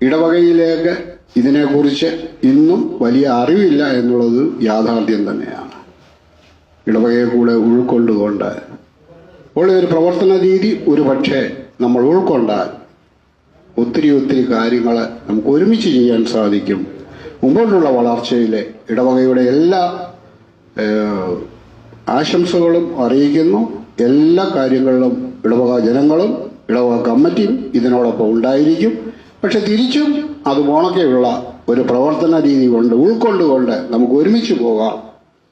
[SPEAKER 9] ഇടവകയിലേക്ക് ഇതിനെക്കുറിച്ച് ഇന്നും വലിയ അറിവില്ല എന്നുള്ളത് യാഥാർത്ഥ്യം തന്നെയാണ്. ഇടവകയെ കൂടെ ഉൾക്കൊണ്ടുകൊണ്ട് ഉള്ള ഒരു പ്രവർത്തന രീതി ഒരു പക്ഷേ നമ്മൾ ഉൾക്കൊണ്ടാൽ ഒത്തിരി കാര്യങ്ങൾ നമുക്ക് ഒരുമിച്ച് ചെയ്യാൻ സാധിക്കും. മുമ്പോട്ടുള്ള വളർച്ചയിലെ ഇടവകയുടെ എല്ലാ ആശംസകളും അറിയിക്കുന്നു. എല്ലാ കാര്യങ്ങളിലും ഇടവക ജനങ്ങളും ഇടവക കമ്മിറ്റിയും ഇതിനോടൊപ്പം ഉണ്ടായിരിക്കും. പക്ഷെ തിരിച്ചും അത് പോണക്കെയുള്ള ഒരു പ്രവർത്തന രീതി കൊണ്ട് ഉൾക്കൊണ്ടുകൊണ്ട് നമുക്ക് ഒരുമിച്ച് പോകാം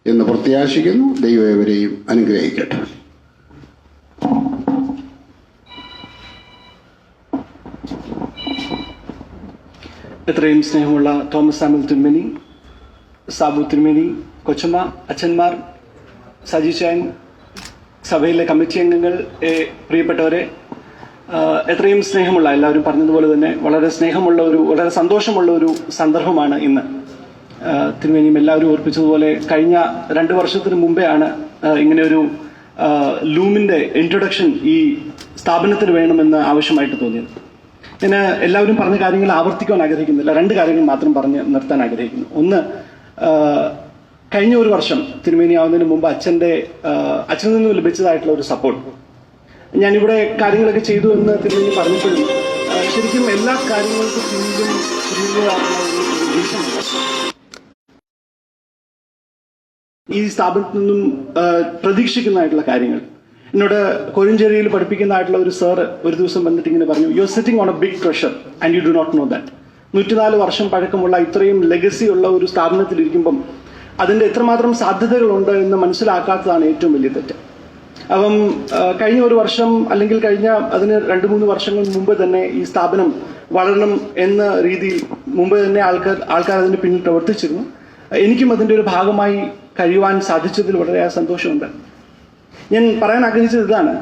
[SPEAKER 9] എന്ന് പ്രത്യാശിക്കുന്നു. ദൈവം ഇവരെയും അനുഗ്രഹിക്കട്ടെ.
[SPEAKER 10] എത്രയും സ്നേഹമുള്ള തോമസ് സാമുൽ തിരുമേനി, സാബു തിരുമേനി, കൊച്ചമ്മ, അച്ഛന്മാർ, സജി ചാൻ, സഭയിലെ കമ്മിറ്റി അംഗങ്ങൾ, പ്രിയപ്പെട്ടവരെ, എത്രയും സ്നേഹമുള്ള, എല്ലാവരും പറഞ്ഞതുപോലെ തന്നെ വളരെ സന്തോഷമുള്ള ഒരു സന്ദർഭമാണ് ഇന്ന്. തിരുമേനിയും എല്ലാവരും ഓർപ്പിച്ചതുപോലെ കഴിഞ്ഞ 2 വർഷത്തിന് മുമ്പേ ആണ് ഇങ്ങനെ ഒരു ലൂമിന്റെ ഇൻട്രൊഡക്ഷൻ ഈ സ്ഥാപനത്തിന് വേണമെന്ന് ആവശ്യമായിട്ട് തോന്നിയത്. ഞാൻ എല്ലാവരും പറഞ്ഞ കാര്യങ്ങൾ ആവർത്തിക്കാൻ ആഗ്രഹിക്കുന്നില്ല. 2 കാര്യങ്ങൾ മാത്രം പറഞ്ഞ് നിർത്താൻ ആഗ്രഹിക്കുന്നു. ഒന്ന്, കഴിഞ്ഞ 1 വർഷം തിരുമേനിയാവുന്നതിന് മുമ്പ് അച്ഛനിൽ നിന്ന് ലഭിച്ചതായിട്ടുള്ള ഒരു സപ്പോർട്ട്. ഞാനിവിടെ കാര്യങ്ങളൊക്കെ ചെയ്തു എന്ന് തിരുമേനി പറഞ്ഞപ്പോഴും ശരിക്കും എല്ലാ കാര്യങ്ങൾക്കും പിന്നിലും ഈ സ്ഥാപനത്തിൽ നിന്നും പ്രതീക്ഷിക്കുന്നതായിട്ടുള്ള കാര്യങ്ങൾ. എന്നോട് കോഴഞ്ചേരിയിൽ പഠിപ്പിക്കുന്നതായിട്ടുള്ള ഒരു സാറ് ഒരു ദിവസം വന്നിട്ട് ഇങ്ങനെ പറഞ്ഞു, you are sitting on a big treasure and you do not know that. 104 വർഷം പഴക്കമുള്ള ഇത്രയും ലെഗസി ഉള്ള ഒരു സ്ഥാപനത്തിൽ ഇരിക്കുമ്പം അതിൻ്റെ എത്രമാത്രം സാധ്യതകളുണ്ട് എന്ന് മനസ്സിലാക്കാത്തതാണ് ഏറ്റവും വലിയ തെറ്റ്. അപ്പം കഴിഞ്ഞ ഒരു വർഷം അല്ലെങ്കിൽ കഴിഞ്ഞ അതിന് 2-3 വർഷങ്ങൾ മുമ്പ് തന്നെ ഈ സ്ഥാപനം വളരണം എന്ന രീതിയിൽ മുമ്പ് തന്നെ ആൾക്കാർ അതിന്റെ പിന്നിൽ പ്രവർത്തിച്ചിരുന്നു. എനിക്കും അതിന്റെ ഒരു ഭാഗമായി കഴിയുവാൻ സാധിച്ചതിൽ വളരെ സന്തോഷമുണ്ട്. ഞാൻ പറയാൻ ആഗ്രഹിച്ചത് ഇതാണ്,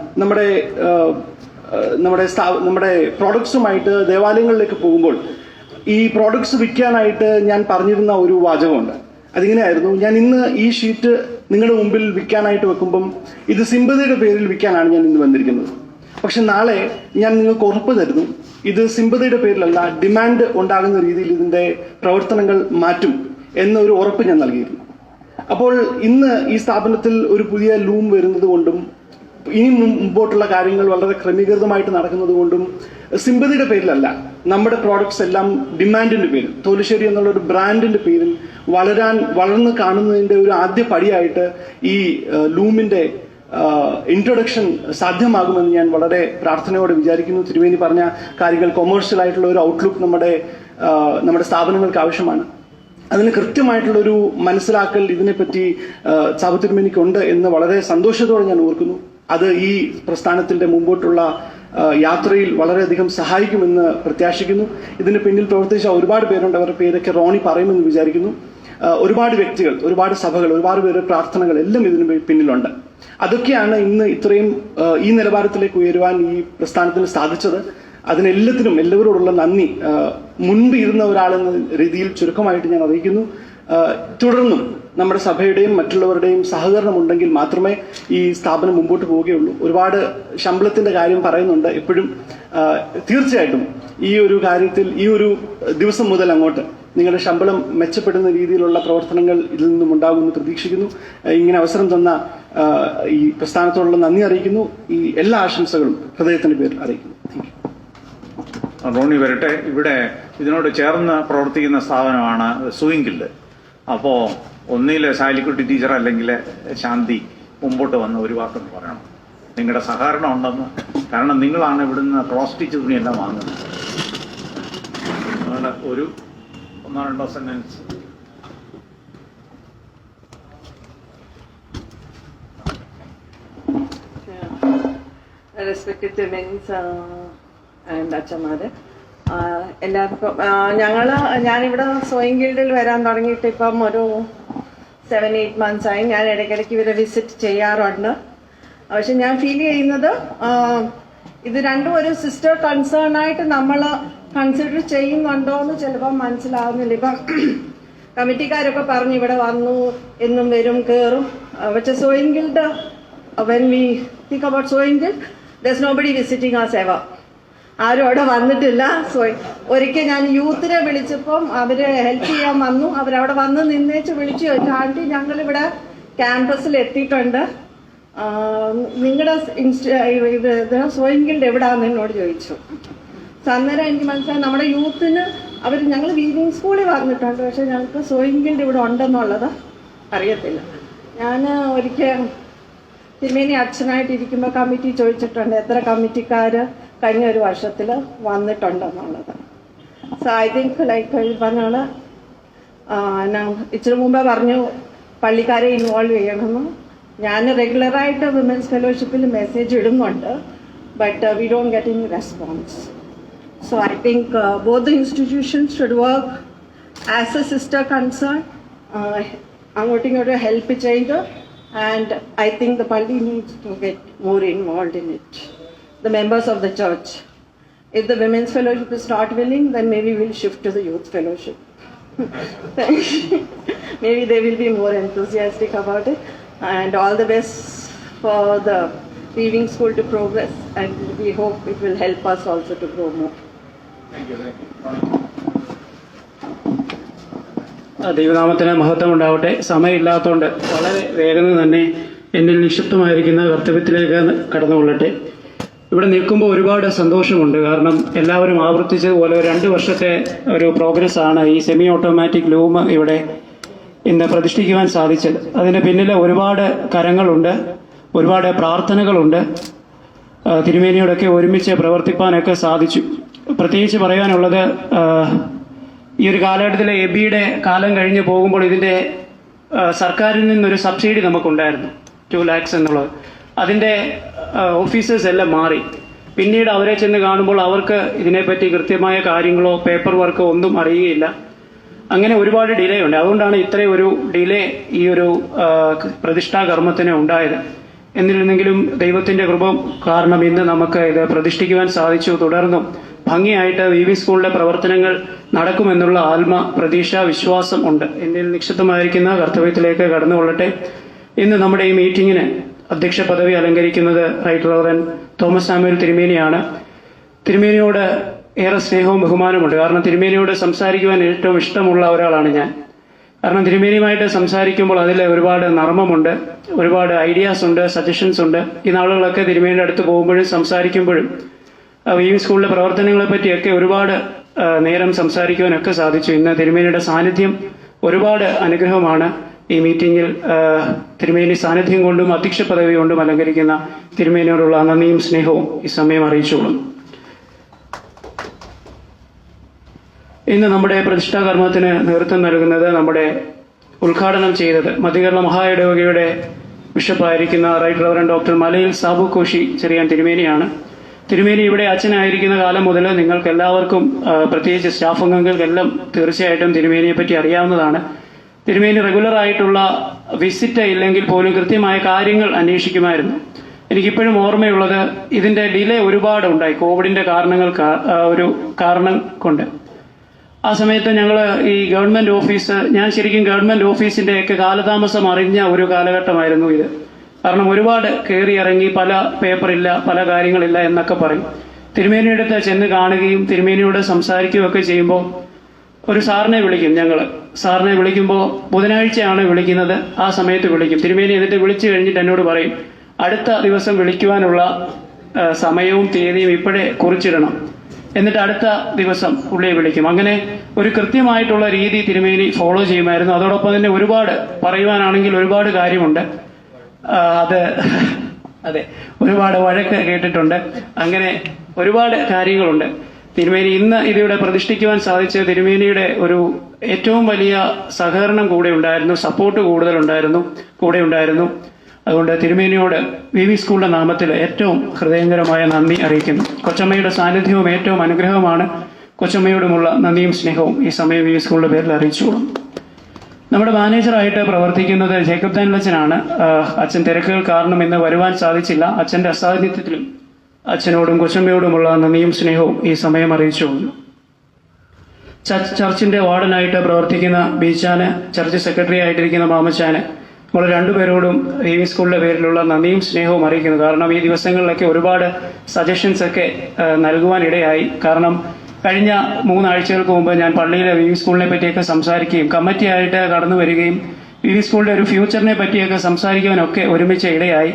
[SPEAKER 10] നമ്മുടെ പ്രോഡക്ട്സുമായിട്ട് ദേവാലയങ്ങളിലേക്ക് പോകുമ്പോൾ ഈ പ്രോഡക്ട്സ് വിൽക്കാനായിട്ട് ഞാൻ പറഞ്ഞിരുന്ന ഒരു വാചകമുണ്ട്. അതിങ്ങനെയായിരുന്നു, ഞാൻ ഇന്ന് ഈ ഷീറ്റ് നിങ്ങളുടെ മുമ്പിൽ വിൽക്കാനായിട്ട് വെക്കുമ്പം ഇത് സിമ്പതിയുടെ പേരിൽ വിൽക്കാനാണ് ഞാൻ ഇന്ന് വന്നിരിക്കുന്നത്. പക്ഷെ നാളെ ഞാൻ നിങ്ങൾക്ക് ഉറപ്പ് തരുന്നു, ഇത് സിമ്പതിയുടെ പേരിലല്ല, ഡിമാൻഡ് ഉണ്ടാകുന്ന രീതിയിൽ ഇതിന്റെ പ്രവർത്തനങ്ങൾ മാറ്റും എന്നൊരു ഉറപ്പ് ഞാൻ നൽകിയിരുന്നു. അപ്പോൾ ഇന്ന് ഈ സ്ഥാപനത്തിൽ ഒരു പുതിയ ലൂം വരുന്നത് കൊണ്ടും ഇനി മുമ്പോട്ടുള്ള കാര്യങ്ങൾ വളരെ ക്രമീകൃതമായിട്ട് നടക്കുന്നത് കൊണ്ടും സിമ്പതിയുടെ പേരിലല്ല, നമ്മുടെ പ്രോഡക്ട്സ് എല്ലാം ഡിമാൻഡിന്റെ പേരിൽ, തോലുശ്ശേരി എന്നുള്ള ഒരു ബ്രാൻഡിന്റെ പേരിൽ വളർന്ന് കാണുന്നതിന്റെ ഒരു ആദ്യ പടിയായിട്ട് ഈ ലൂമിന്റെ ഇൻട്രൊഡക്ഷൻ സാധ്യമാകുമെന്ന് ഞാൻ വളരെ പ്രാർത്ഥനയോടെ വിചാരിക്കുന്നു. തിരുവേനി പറഞ്ഞ കാര്യങ്ങൾ, കൊമേഴ്ഷ്യൽ ആയിട്ടുള്ള ഒരു ഔട്ട്ലുക്ക് നമ്മുടെ സ്ഥാപനങ്ങൾക്ക് ആവശ്യമാണ്. അതിന് കൃത്യമായിട്ടുള്ളൊരു മനസ്സിലാക്കൽ ഇതിനെപ്പറ്റി സാബുത്തിരുമേനിക്കുണ്ട് എന്ന് വളരെ സന്തോഷത്തോടെ ഞാൻ ഓർക്കുന്നു. അത് ഈ പ്രസ്ഥാനത്തിന്റെ മുമ്പോട്ടുള്ള യാത്രയിൽ വളരെയധികം സഹായിക്കുമെന്ന് പ്രത്യാശിക്കുന്നു. ഇതിന് പിന്നിൽ പ്രവർത്തിച്ച ഒരുപാട് പേരുണ്ട്, അവരുടെ പേരൊക്കെ റോണി പറയുമെന്ന് വിചാരിക്കുന്നു. ഒരുപാട് വ്യക്തികൾ, ഒരുപാട് സഭകൾ, ഒരുപാട് പേരുടെ പ്രാർത്ഥനകൾ എല്ലാം ഇതിന് പിന്നിലുണ്ട്. അതൊക്കെയാണ് ഇന്ന് ഇത്രയും ഈ നിലവാരത്തിലേക്ക് ഉയരുവാൻ ഈ പ്രസ്ഥാനത്തിന് സാധിച്ചത്. അതിനെല്ലാത്തിനും എല്ലാവരോടുള്ള നന്ദി മുൻപ് ഇരുന്ന ഒരാളെന്ന രീതിയിൽ ചുരുക്കമായിട്ട് ഞാൻ അറിയിക്കുന്നു. തുടർന്നും നമ്മുടെ സഭയുടെയും മറ്റുള്ളവരുടെയും സഹകരണം ഉണ്ടെങ്കിൽ മാത്രമേ ഈ സ്ഥാപനം മുമ്പോട്ട് പോവുകയുള്ളൂ. ഒരുപാട് ശമ്പളത്തിന്റെ കാര്യം പറയുന്നുണ്ട് എപ്പോഴും. തീർച്ചയായിട്ടും ഈ ഒരു കാര്യത്തിൽ ഈ ഒരു ദിവസം മുതൽ അങ്ങോട്ട് നിങ്ങളുടെ ശമ്പളം മെച്ചപ്പെടുന്ന രീതിയിലുള്ള പ്രവർത്തനങ്ങൾ ഇതിൽ നിന്നും ഉണ്ടാകുമെന്ന് പ്രതീക്ഷിക്കുന്നു. ഇങ്ങനെ അവസരം തന്ന ഈ പ്രസ്ഥാനത്തോടുള്ള നന്ദി അറിയിക്കുന്നു. ഈ എല്ലാ ആശംസകളും ഹൃദയത്തിന്റെ പേരിൽ അറിയിക്കുന്നു.
[SPEAKER 4] റോണി വരട്ടെ. ഇവിടെ ഇതിനോട് ചേർന്ന് പ്രവർത്തിക്കുന്ന സ്ഥാപനമാണ് സൂയിങ്കിൽഡ്. അപ്പോൾ ഒന്നിൽ സാലിക്കുട്ടി ടീച്ചർ അല്ലെങ്കിൽ ശാന്തി മുമ്പോട്ട് വന്ന് ഒരു വാക്കെന്ന് പറയണം. നിങ്ങളുടെ സഹകരണം ഉണ്ടെന്ന്. കാരണം നിങ്ങളാണ് ഇവിടുന്ന് ക്രോസ് സ്റ്റിച്ച് തുണിയെല്ലാം വാങ്ങുന്നത്. നിങ്ങളുടെ ഒരു 1-2 സെന്റൻസ്.
[SPEAKER 11] Respected means and അച്ഛന്മാര് എല്ലാവർക്കും ഞാനിവിടെ സോയിങ് ഗിൽഡിൽ വരാൻ തുടങ്ങിയിട്ട് ഇപ്പം ഒരു 7-8 months ആയി. ഞാൻ ഇടയ്ക്കിടയ്ക്ക് ഇവരെ വിസിറ്റ് ചെയ്യാറുണ്ട്. പക്ഷെ ഞാൻ ഫീൽ ചെയ്യുന്നത് ഇത് രണ്ടും ഒരു സിസ്റ്റർ കൺസേൺ ആയിട്ട് നമ്മൾ കൺസിഡർ ചെയ്യുന്നുണ്ടോ എന്ന് ചിലപ്പോൾ മനസ്സിലാവുന്നില്ല. ഇപ്പം കമ്മിറ്റിക്കാരൊക്കെ പറഞ്ഞു ഇവിടെ വന്നു എന്നും വരും കയറും. പക്ഷെ sowing guild, when we think about sowing guild, there's nobody visiting us ever. ആരും അവിടെ വന്നിട്ടില്ല. ഒരിക്കൽ ഞാൻ യൂത്തിനെ വിളിച്ചപ്പം അവര് ഹെൽപ്പ് ചെയ്യാൻ വന്നു. അവരവിടെ വന്ന് നിന്നേച്ച് വിളിച്ചു ചോദിച്ചു, ആൻറ്റി ഞങ്ങളിവിടെ ക്യാമ്പസിൽ എത്തിയിട്ടുണ്ട്, നിങ്ങളുടെ സോയിങ് ഗിൽഡ് എവിടാന്ന് എന്നോട് ചോദിച്ചു. അന്നേരം എനിക്ക് മനസ്സിലായി നമ്മുടെ യൂത്തിന് ഞങ്ങൾ വീവിംഗ് സ്കൂളിൽ വന്നിട്ടുണ്ട്, പക്ഷെ ഞങ്ങൾക്ക് സോയിങ് ഗിൽഡ് ഇവിടെ ഉണ്ടെന്നുള്ളത് അറിയത്തില്ല. ഞാൻ ഒരിക്കൽ തിരുമേനി അച്ഛനായിട്ടിരിക്കുമ്പോൾ കമ്മിറ്റി ചോദിച്ചിട്ടുണ്ട് എത്ര കമ്മിറ്റിക്കാർ കഴിഞ്ഞ ഒരു വർഷത്തിൽ വന്നിട്ടുണ്ടെന്നുള്ളത്. സോ ഐ തിങ്ക് ലൈക്ക് പറഞ്ഞോള് ഇച്ചിരി മുമ്പേ പറഞ്ഞു പള്ളിക്കാരെ ഇൻവോൾവ് ചെയ്യണമെന്ന്. ഞാൻ റെഗുലറായിട്ട് വിമൻസ് ഫെലോഷിപ്പിൽ മെസ്സേജ് ഇടുന്നുണ്ട്, but we don't get any response. So I think both the institutions should work as A sister concern, അങ്ങോട്ടും ഇങ്ങോട്ടും ഹെൽപ്പ് ചെയ്ത്. And I think the Palli needs to get more involved in it. The members of the church. If the women's fellowship is not willing, then maybe we'll shift to the youth fellowship. Maybe they will be more enthusiastic about it. And all the best for the weaving school to progress. And we hope it will help us also to grow more.
[SPEAKER 4] Thank you.
[SPEAKER 7] ദൈവനാമത്തിന് മഹത്വം ഉണ്ടാവട്ടെ. സമയമില്ലാത്തതുകൊണ്ട് വളരെ വേഗം തന്നെ എന്നിൽ നിക്ഷിപ്തമായിരിക്കുന്ന കർത്തവ്യത്തിലേക്ക് കടന്നുകൊള്ളട്ടെ. ഇവിടെ നിൽക്കുമ്പോൾ ഒരുപാട് സന്തോഷമുണ്ട്. കാരണം എല്ലാവരും ആവർത്തിച്ചതുപോലെ 2 വർഷത്തെ ഒരു പ്രോഗ്രസ്സാണ് ഈ സെമി ഓട്ടോമാറ്റിക് ലൂം ഇവിടെ ഇന്ന് പ്രതിഷ്ഠിക്കുവാൻ സാധിച്ചത്. അതിന് പിന്നിൽ ഒരുപാട് കരങ്ങളുണ്ട്, ഒരുപാട് പ്രാർത്ഥനകളുണ്ട്. തിരുമേനിയോടൊക്കെ ഒരുമിച്ച് പ്രവർത്തിപ്പാനൊക്കെ സാധിച്ചു. പ്രത്യേകിച്ച് പറയാനുള്ളത്, ഈ ഒരു കാലഘട്ടത്തിലെ എബിയുടെ കാലം കഴിഞ്ഞ് പോകുമ്പോൾ ഇതിൻ്റെ സർക്കാരിൽ നിന്നൊരു സബ്സിഡി നമുക്കുണ്ടായിരുന്നു, 2 lakhs എന്നുള്ളത്. അതിൻ്റെ ഓഫീസേഴ്സ് എല്ലാം മാറി. പിന്നീട് അവരെ ചെന്ന് കാണുമ്പോൾ അവർക്ക് ഇതിനെപ്പറ്റി കൃത്യമായ കാര്യങ്ങളോ പേപ്പർ വർക്കോ ഒന്നും അറിയുകയില്ല. അങ്ങനെ ഒരുപാട് ഡിലേ ഉണ്ട്. അതുകൊണ്ടാണ് ഇത്രയും ഒരു ഡിലേ ഈ ഒരു പ്രതിഷ്ഠാകർമ്മത്തിന് ഉണ്ടായത്. എന്നിരുന്നെങ്കിലും ദൈവത്തിൻ്റെ കൃപ കാരണം ഇന്ന് നമുക്ക് ഇത് പ്രതിഷ്ഠിക്കുവാൻ സാധിച്ചു. തുടർന്നും ഭംഗിയായിട്ട് വി സ്കൂളിലെ പ്രവർത്തനങ്ങൾ നടക്കുമെന്നുള്ള പ്രതീക്ഷ വിശ്വാസം ഉണ്ട്. എന്നിൽ നിക്ഷിപ്തമായിരിക്കുന്ന കർത്തവ്യത്തിലേക്ക് കടന്നുകൊള്ളട്ടെ. ഇന്ന് നമ്മുടെ ഈ മീറ്റിങ്ങിന് അധ്യക്ഷ പദവി അലങ്കരിക്കുന്നത് റൈറ്റ് റവറൻഡ് തോമസ് സാമുവൽ തിരുമേനിയാണ്. തിരുമേനിയോട് ഏറെ സ്നേഹവും ബഹുമാനമുണ്ട്. കാരണം തിരുമേനിയോട് സംസാരിക്കുവാൻ ഏറ്റവും ഇഷ്ടമുള്ള ഒരാളാണ് ഞാൻ. കാരണം തിരുമേനിയുമായിട്ട് സംസാരിക്കുമ്പോൾ അതിൽ ഒരുപാട് നർമ്മമുണ്ട്, ഒരുപാട് ഐഡിയാസ് ഉണ്ട്, സജഷൻസ് ഉണ്ട്. ഈ നാളുകളൊക്കെ തിരുമേനിയുടെ അടുത്ത് പോകുമ്പോഴും സംസാരിക്കുമ്പോഴും വി സ്കൂളിലെ പ്രവർത്തനങ്ങളെ പറ്റിയൊക്കെ ഒരുപാട് നേരം സംസാരിക്കുവാനൊക്കെ സാധിച്ചു. ഇന്ന് തിരുമേനിയുടെ സാന്നിധ്യം ഒരുപാട് അനുഗ്രഹമാണ്. ഈ മീറ്റിങ്ങിൽ തിരുമേനി സാന്നിധ്യം കൊണ്ടും അധ്യക്ഷ പദവി കൊണ്ടും അലങ്കരിക്കുന്ന തിരുമേനിയോടുള്ള നന്ദിയും സ്നേഹവും ഈ സമയം അറിയിച്ചോളും. ഇന്ന് നമ്മുടെ പ്രതിഷ്ഠാകർമ്മത്തിന് നേതൃത്വം നൽകുന്നത്, നമ്മുടെ ഉദ്ഘാടനം ചെയ്തത് മധ്യകേരള മഹായിടവകയുടെ ബിഷപ്പായിരിക്കുന്ന റൈറ്റ് റവറൻഡ് ഡോക്ടർ മലയിൽ സാബു കോശി ചെറിയാൻ തിരുമേനിയാണ്. തിരുമേനി ഇവിടെ അച്ഛനായിരിക്കുന്ന കാലം മുതൽ നിങ്ങൾക്ക് എല്ലാവർക്കും, പ്രത്യേകിച്ച് സ്റ്റാഫ് അംഗങ്ങൾക്കെല്ലാം തീർച്ചയായിട്ടും തിരുമേനിയെ പറ്റി അറിയാവുന്നതാണ്. തിരുമേനി റെഗുലറായിട്ടുള്ള വിസിറ്റ് ഇല്ലെങ്കിൽ പോലും കൃത്യമായ കാര്യങ്ങൾ അന്വേഷിക്കുമായിരുന്നു. എനിക്കിപ്പോഴും ഓർമ്മയുള്ളത്, ഇതിൻ്റെ ഡിലേ ഒരുപാട് ഉണ്ടായി കോവിഡിൻ്റെ കാരണം കൊണ്ട്. ആ സമയത്ത് ഞങ്ങൾ ഈ ഗവൺമെൻറ് ഓഫീസ്, ഞാൻ ശരിക്കും ഗവൺമെൻറ് ഓഫീസിൻ്റെയൊക്കെ കാലതാമസം അറിഞ്ഞ ഒരു കാലഘട്ടമായിരുന്നു ഇത്. കാരണം ഒരുപാട് കയറി ഇറങ്ങി, പല പേപ്പറില്ല, പല കാര്യങ്ങളില്ല എന്നൊക്കെ പറയും. തിരുമേനിയുടെ അടുത്ത് ചെന്ന് കാണുകയും തിരുമേനിയോട് സംസാരിക്കുകയൊക്കെ ചെയ്യുമ്പോൾ ഒരു സാറിനെ വിളിക്കും. സാറിനെ വിളിക്കുമ്പോൾ ബുധനാഴ്ചയാണ് വിളിക്കുന്നത്. ആ സമയത്ത് വിളിക്കും തിരുമേനി. എന്നിട്ട് വിളിച്ചു കഴിഞ്ഞിട്ട് എന്നോട് പറയും, അടുത്ത ദിവസം വിളിക്കുവാനുള്ള സമയവും തീയതിയും ഇപ്പോഴേ കുറിച്ചിടണം. എന്നിട്ട് അടുത്ത ദിവസം പുള്ളിയെ വിളിക്കും. അങ്ങനെ ഒരു കൃത്യമായിട്ടുള്ള രീതി തിരുമേനി ഫോളോ ചെയ്യുമായിരുന്നു. അതോടൊപ്പം തന്നെ ഒരുപാട് പറയുവാനാണെങ്കിൽ ഒരുപാട് കാര്യമുണ്ട്. അതെ, ഒരുപാട് വഴക്ക് കേട്ടിട്ടുണ്ട്. അങ്ങനെ ഒരുപാട് കാര്യങ്ങളുണ്ട്. തിരുമേനി ഇന്ന് ഇതിവിടെ പ്രതിഷ്ഠിക്കുവാൻ സാധിച്ച തിരുമേനിയുടെ ഒരു ഏറ്റവും വലിയ സഹകരണം കൂടെ ഉണ്ടായിരുന്നു, സപ്പോർട്ട് കൂടെ ഉണ്ടായിരുന്നു. അതുകൊണ്ട് തിരുമേനിയോട് വി സ്കൂളിന്റെ നാമത്തിൽ ഏറ്റവും ഹൃദയങ്കരമായ നന്ദി അറിയിക്കുന്നു. കൊച്ചമ്മയുടെ സാന്നിധ്യവും ഏറ്റവും അനുഗ്രഹമാണ്. കൊച്ചമ്മയോടുമുള്ള നന്ദിയും സ്നേഹവും ഈ സമയം വി സ്കൂളിന്റെ പേരിൽ അറിയിച്ചോളും. നമ്മുടെ മാനേജറായിട്ട് പ്രവർത്തിക്കുന്നത് ജേക്കബ് ദാനിയൽ അച്ഛനാണ്. അച്ഛൻ തിരക്കുകൾ കാരണം ഇന്ന് വരുവാൻ സാധിച്ചില്ല. അച്ഛൻ്റെ അസാന്നിധ്യത്തിലും അച്ഛനോടും കൊച്ചമ്മയോടുമുള്ള നന്ദിയും സ്നേഹവും ഈ സമയം അറിയിച്ചുകൊള്ളുന്നു. ചർച്ചിന്റെ വാർഡനായിട്ട് പ്രവർത്തിക്കുന്ന ബീച്ചാന്, ചർച്ച് സെക്രട്ടറി ആയിട്ടിരിക്കുന്ന മാമച്ചാന്, നമ്മൾ രണ്ടുപേരോടും വി സ്കൂളിന്റെ പേരിലുള്ള നന്ദിയും സ്നേഹവും അറിയിക്കുന്നു. കാരണം ഈ ദിവസങ്ങളിലൊക്കെ ഒരുപാട് സജഷൻസ് ഒക്കെ നൽകുവാൻ ഇടയായി. കാരണം കഴിഞ്ഞ 3 ആഴ്ചകൾക്ക് മുമ്പ് ഞാൻ പള്ളിയിലെ വി സ്കൂളിനെ പറ്റിയൊക്കെ സംസാരിക്കുകയും കമ്മിറ്റിയായിട്ട് കടന്നു വരികയും വി സ്കൂളിന്റെ ഒരു ഫ്യൂച്ചറിനെ പറ്റിയൊക്കെ സംസാരിക്കുവാനൊക്കെ ഒരുമിച്ച് ഇടയായി.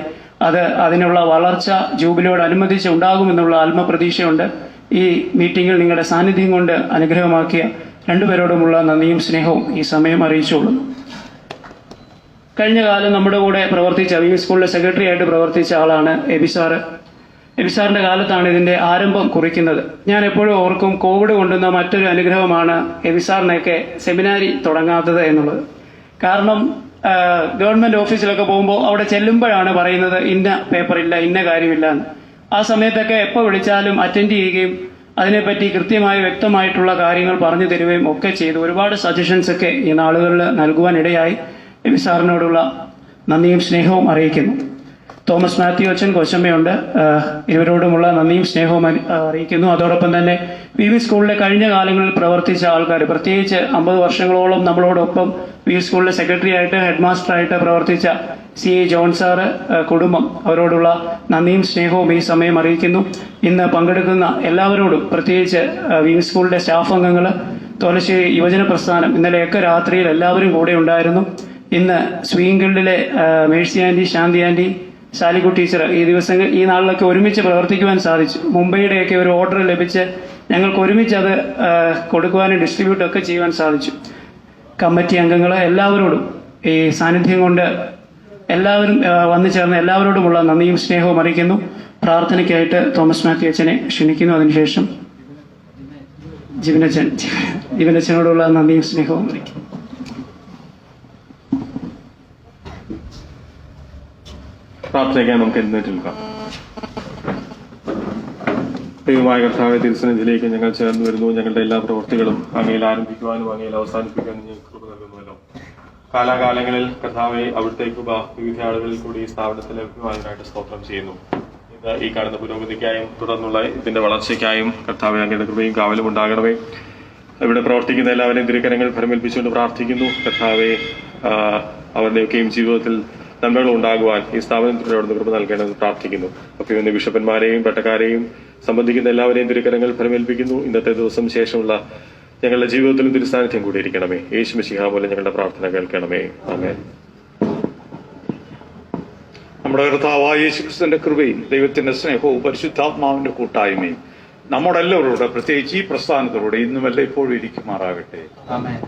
[SPEAKER 7] അതിനുള്ള വളർച്ച ജൂബിലിയോടനുബന്ധിച്ച് ഉണ്ടാകുമെന്നുള്ള ആത്മപ്രതീക്ഷയുണ്ട്. ഈ മീറ്റിംഗിൽ നിങ്ങളുടെ സാന്നിധ്യം കൊണ്ട് അനുഗ്രഹമാക്കിയ രണ്ടുപേരോടുമുള്ള നന്ദിയും സ്നേഹവും ഈ സമയം അറിയിച്ചോളും. കഴിഞ്ഞ കാലം നമ്മുടെ കൂടെ പ്രവർത്തിച്ച വി സ്കൂളിലെ സെക്രട്ടറി ആയിട്ട് പ്രവർത്തിച്ച ആളാണ് എബിസാറിന്റെ കാലത്താണ് ഇതിന്റെ ആരംഭം കുറിക്കുന്നത്. ഞാൻ എപ്പോഴും ഓർക്കും, കോവിഡ് കൊണ്ടുവന്ന മറ്റൊരു അനുഗ്രഹമാണ് എബിസാറിനെയൊക്കെ സെമിനാരി തുടങ്ങാത്തത് എന്നുള്ളത്. കാരണം ഗവൺമെന്റ് ഓഫീസിലൊക്കെ പോകുമ്പോൾ അവിടെ ചെല്ലുമ്പോഴാണ് പറയുന്നത് ഇന്ന പേപ്പറില്ല, ഇന്ന കാര്യമില്ല എന്ന്. ആ സമയത്തൊക്കെ എപ്പോൾ വിളിച്ചാലും അറ്റൻഡ് ചെയ്യുകയും അതിനെപ്പറ്റി കൃത്യമായി വ്യക്തമായിട്ടുള്ള കാര്യങ്ങൾ പറഞ്ഞു തരുകയും ഒക്കെ ചെയ്തു. ഒരുപാട് സജഷൻസ് ഒക്കെ ഈ നാളുകളിൽ നൽകുവാൻ ഇടയായി. എബിസാറിനോടുള്ള നന്ദിയും സ്നേഹവും അറിയിക്കുന്നു. തോമസ് മാത്യു അച്ഛൻ, കൊച്ചമ്മയുണ്ട്. ഇവരോടുമുള്ള നന്ദിയും സ്നേഹവും അറിയിക്കുന്നു. അതോടൊപ്പം തന്നെ വി സ്കൂളിലെ കഴിഞ്ഞ കാലങ്ങളിൽ പ്രവർത്തിച്ച ആൾക്കാർ, പ്രത്യേകിച്ച് 50 വർഷങ്ങളോളം നമ്മളോടൊപ്പം വി സ്കൂളിലെ സെക്രട്ടറി ആയിട്ട്, ഹെഡ് മാസ്റ്ററായിട്ട് പ്രവർത്തിച്ച CA ജോൺ സാറ്, കുടുംബം, അവരോടുള്ള നന്ദിയും സ്നേഹവും ഈ സമയം അറിയിക്കുന്നു. ഇന്ന് പങ്കെടുക്കുന്ന എല്ലാവരോടും, പ്രത്യേകിച്ച് വി സ്കൂളിലെ സ്റ്റാഫ് അംഗങ്ങൾ, തോലശ്ശേരി യുവജന പ്രസ്ഥാനം, ഇന്നലെയൊക്കെ രാത്രിയിൽ എല്ലാവരും കൂടെ ഉണ്ടായിരുന്നു. ഇന്ന് സ്വീങ്കിൾഡിലെ മേഴ്സി ആൻറ്റി, ശാന്തി ആൻറ്റി, ശാലികു ടീച്ചർ ഈ നാളിലൊക്കെ ഒരുമിച്ച് പ്രവർത്തിക്കുവാൻ സാധിച്ചു. മുംബൈയുടെയൊക്കെ ഒരു ഓർഡർ ലഭിച്ച് ഞങ്ങൾക്ക് ഒരുമിച്ച് അത് കൊടുക്കുവാനും ഡിസ്ട്രിബ്യൂട്ട് ഒക്കെ ചെയ്യുവാൻ സാധിച്ചു. കമ്മിറ്റി അംഗങ്ങൾ എല്ലാവരോടും ഈ സാന്നിധ്യം കൊണ്ട് എല്ലാവരും വന്നു ചേർന്ന് എല്ലാവരോടുമുള്ള നന്ദിയും സ്നേഹവും അറിയിക്കുന്നു. പ്രാർത്ഥനയ്ക്കായിട്ട് തോമസ് മാത്യു അച്ഛനെ ക്ഷണിക്കുന്നു. അതിനുശേഷം ജീവനച്ഛനോടുള്ള നന്ദിയും സ്നേഹവും അറിയിക്കുന്നു.
[SPEAKER 6] പ്രാർത്ഥനയ്ക്കായി നമുക്ക് എഴുന്നേറ്റ് നിൽക്കാം. ദൈവമായ കർത്താവെ, തിരുസന്നിധിയിലേക്ക് ഞങ്ങൾ ചേർന്ന് വരുന്നു. ഞങ്ങളുടെ എല്ലാ പ്രവൃത്തികളും അങ്ങയിൽ ആരംഭിക്കുവാനും അങ്ങയിൽ അവസാനിപ്പിക്കാനും ഞങ്ങൾക്ക് കൃപ നൽകുന്നുവല്ലോ. കാലാകാലങ്ങളിൽ കർത്താവെ, അവിടുത്തെ കൃപ വിവിധ ആളുകളിൽ കൂടി ഈ സ്ഥാപനത്തിൽ ലഭ്യമായതിനായിട്ട് സ്തോത്രം ചെയ്യുന്നു. ഇന്ന് ഈ കാണുന്ന പുരോഗതിക്കായും തുടർന്നുള്ള ഇതിന്റെ വളർച്ചയ്ക്കായും കർത്താവെ, അങ്ങയുടെ കൃപയും കാവലും ഉണ്ടാകണമേ. ഇവിടെ പ്രവർത്തിക്കുന്ന എല്ലാവരെയും തിരുക്കരങ്ങൾ ഫലമേൽപ്പിച്ചുകൊണ്ട് പ്രാർത്ഥിക്കുന്നു. കർത്താവെ, അവരുടെയൊക്കെയും ജീവിതത്തിൽ നന്മകൾ ഉണ്ടാകുവാൻ ഈ സ്ഥാപനത്തിലൂടെ അവിടുന്ന് കൃപ നൽകണമെന്ന് പ്രാർത്ഥിക്കുന്നു. അപ്പോൾ ഇന്ന് ബിഷപ്പന്മാരെയും പട്ടക്കാരെയും സംബന്ധിക്കുന്ന എല്ലാവരെയും തിരുക്കരങ്ങൾ ഫലമേൽപ്പിക്കുന്നു. ഇന്നത്തെ ദിവസം ശേഷമുള്ള ഞങ്ങളുടെ ജീവിതത്തിലും തിരുസാന്നിധ്യം കൂടി ഇരിക്കണമേ. യേശു മിശിഹാ പോലെ ഞങ്ങളുടെ പ്രാർത്ഥന കേൾക്കണമേ. ആമേൻ.
[SPEAKER 4] നമ്മുടെ കർത്താവായ യേശുക്രിസ്തുവിന്റെ കൃപയും ദൈവത്തിന്റെ സ്നേഹവും പരിശുദ്ധാത്മാവിന്റെ കൂട്ടായ്മയും നമ്മുടെ എല്ലാവരോട്, പ്രത്യേകിച്ച് ഈ പ്രസ്ഥാനത്തോടെ ഇന്നുമല്ല ഇപ്പോഴും ഇരിക്കുമാറാകട്ടെ.
[SPEAKER 3] ആമേൻ.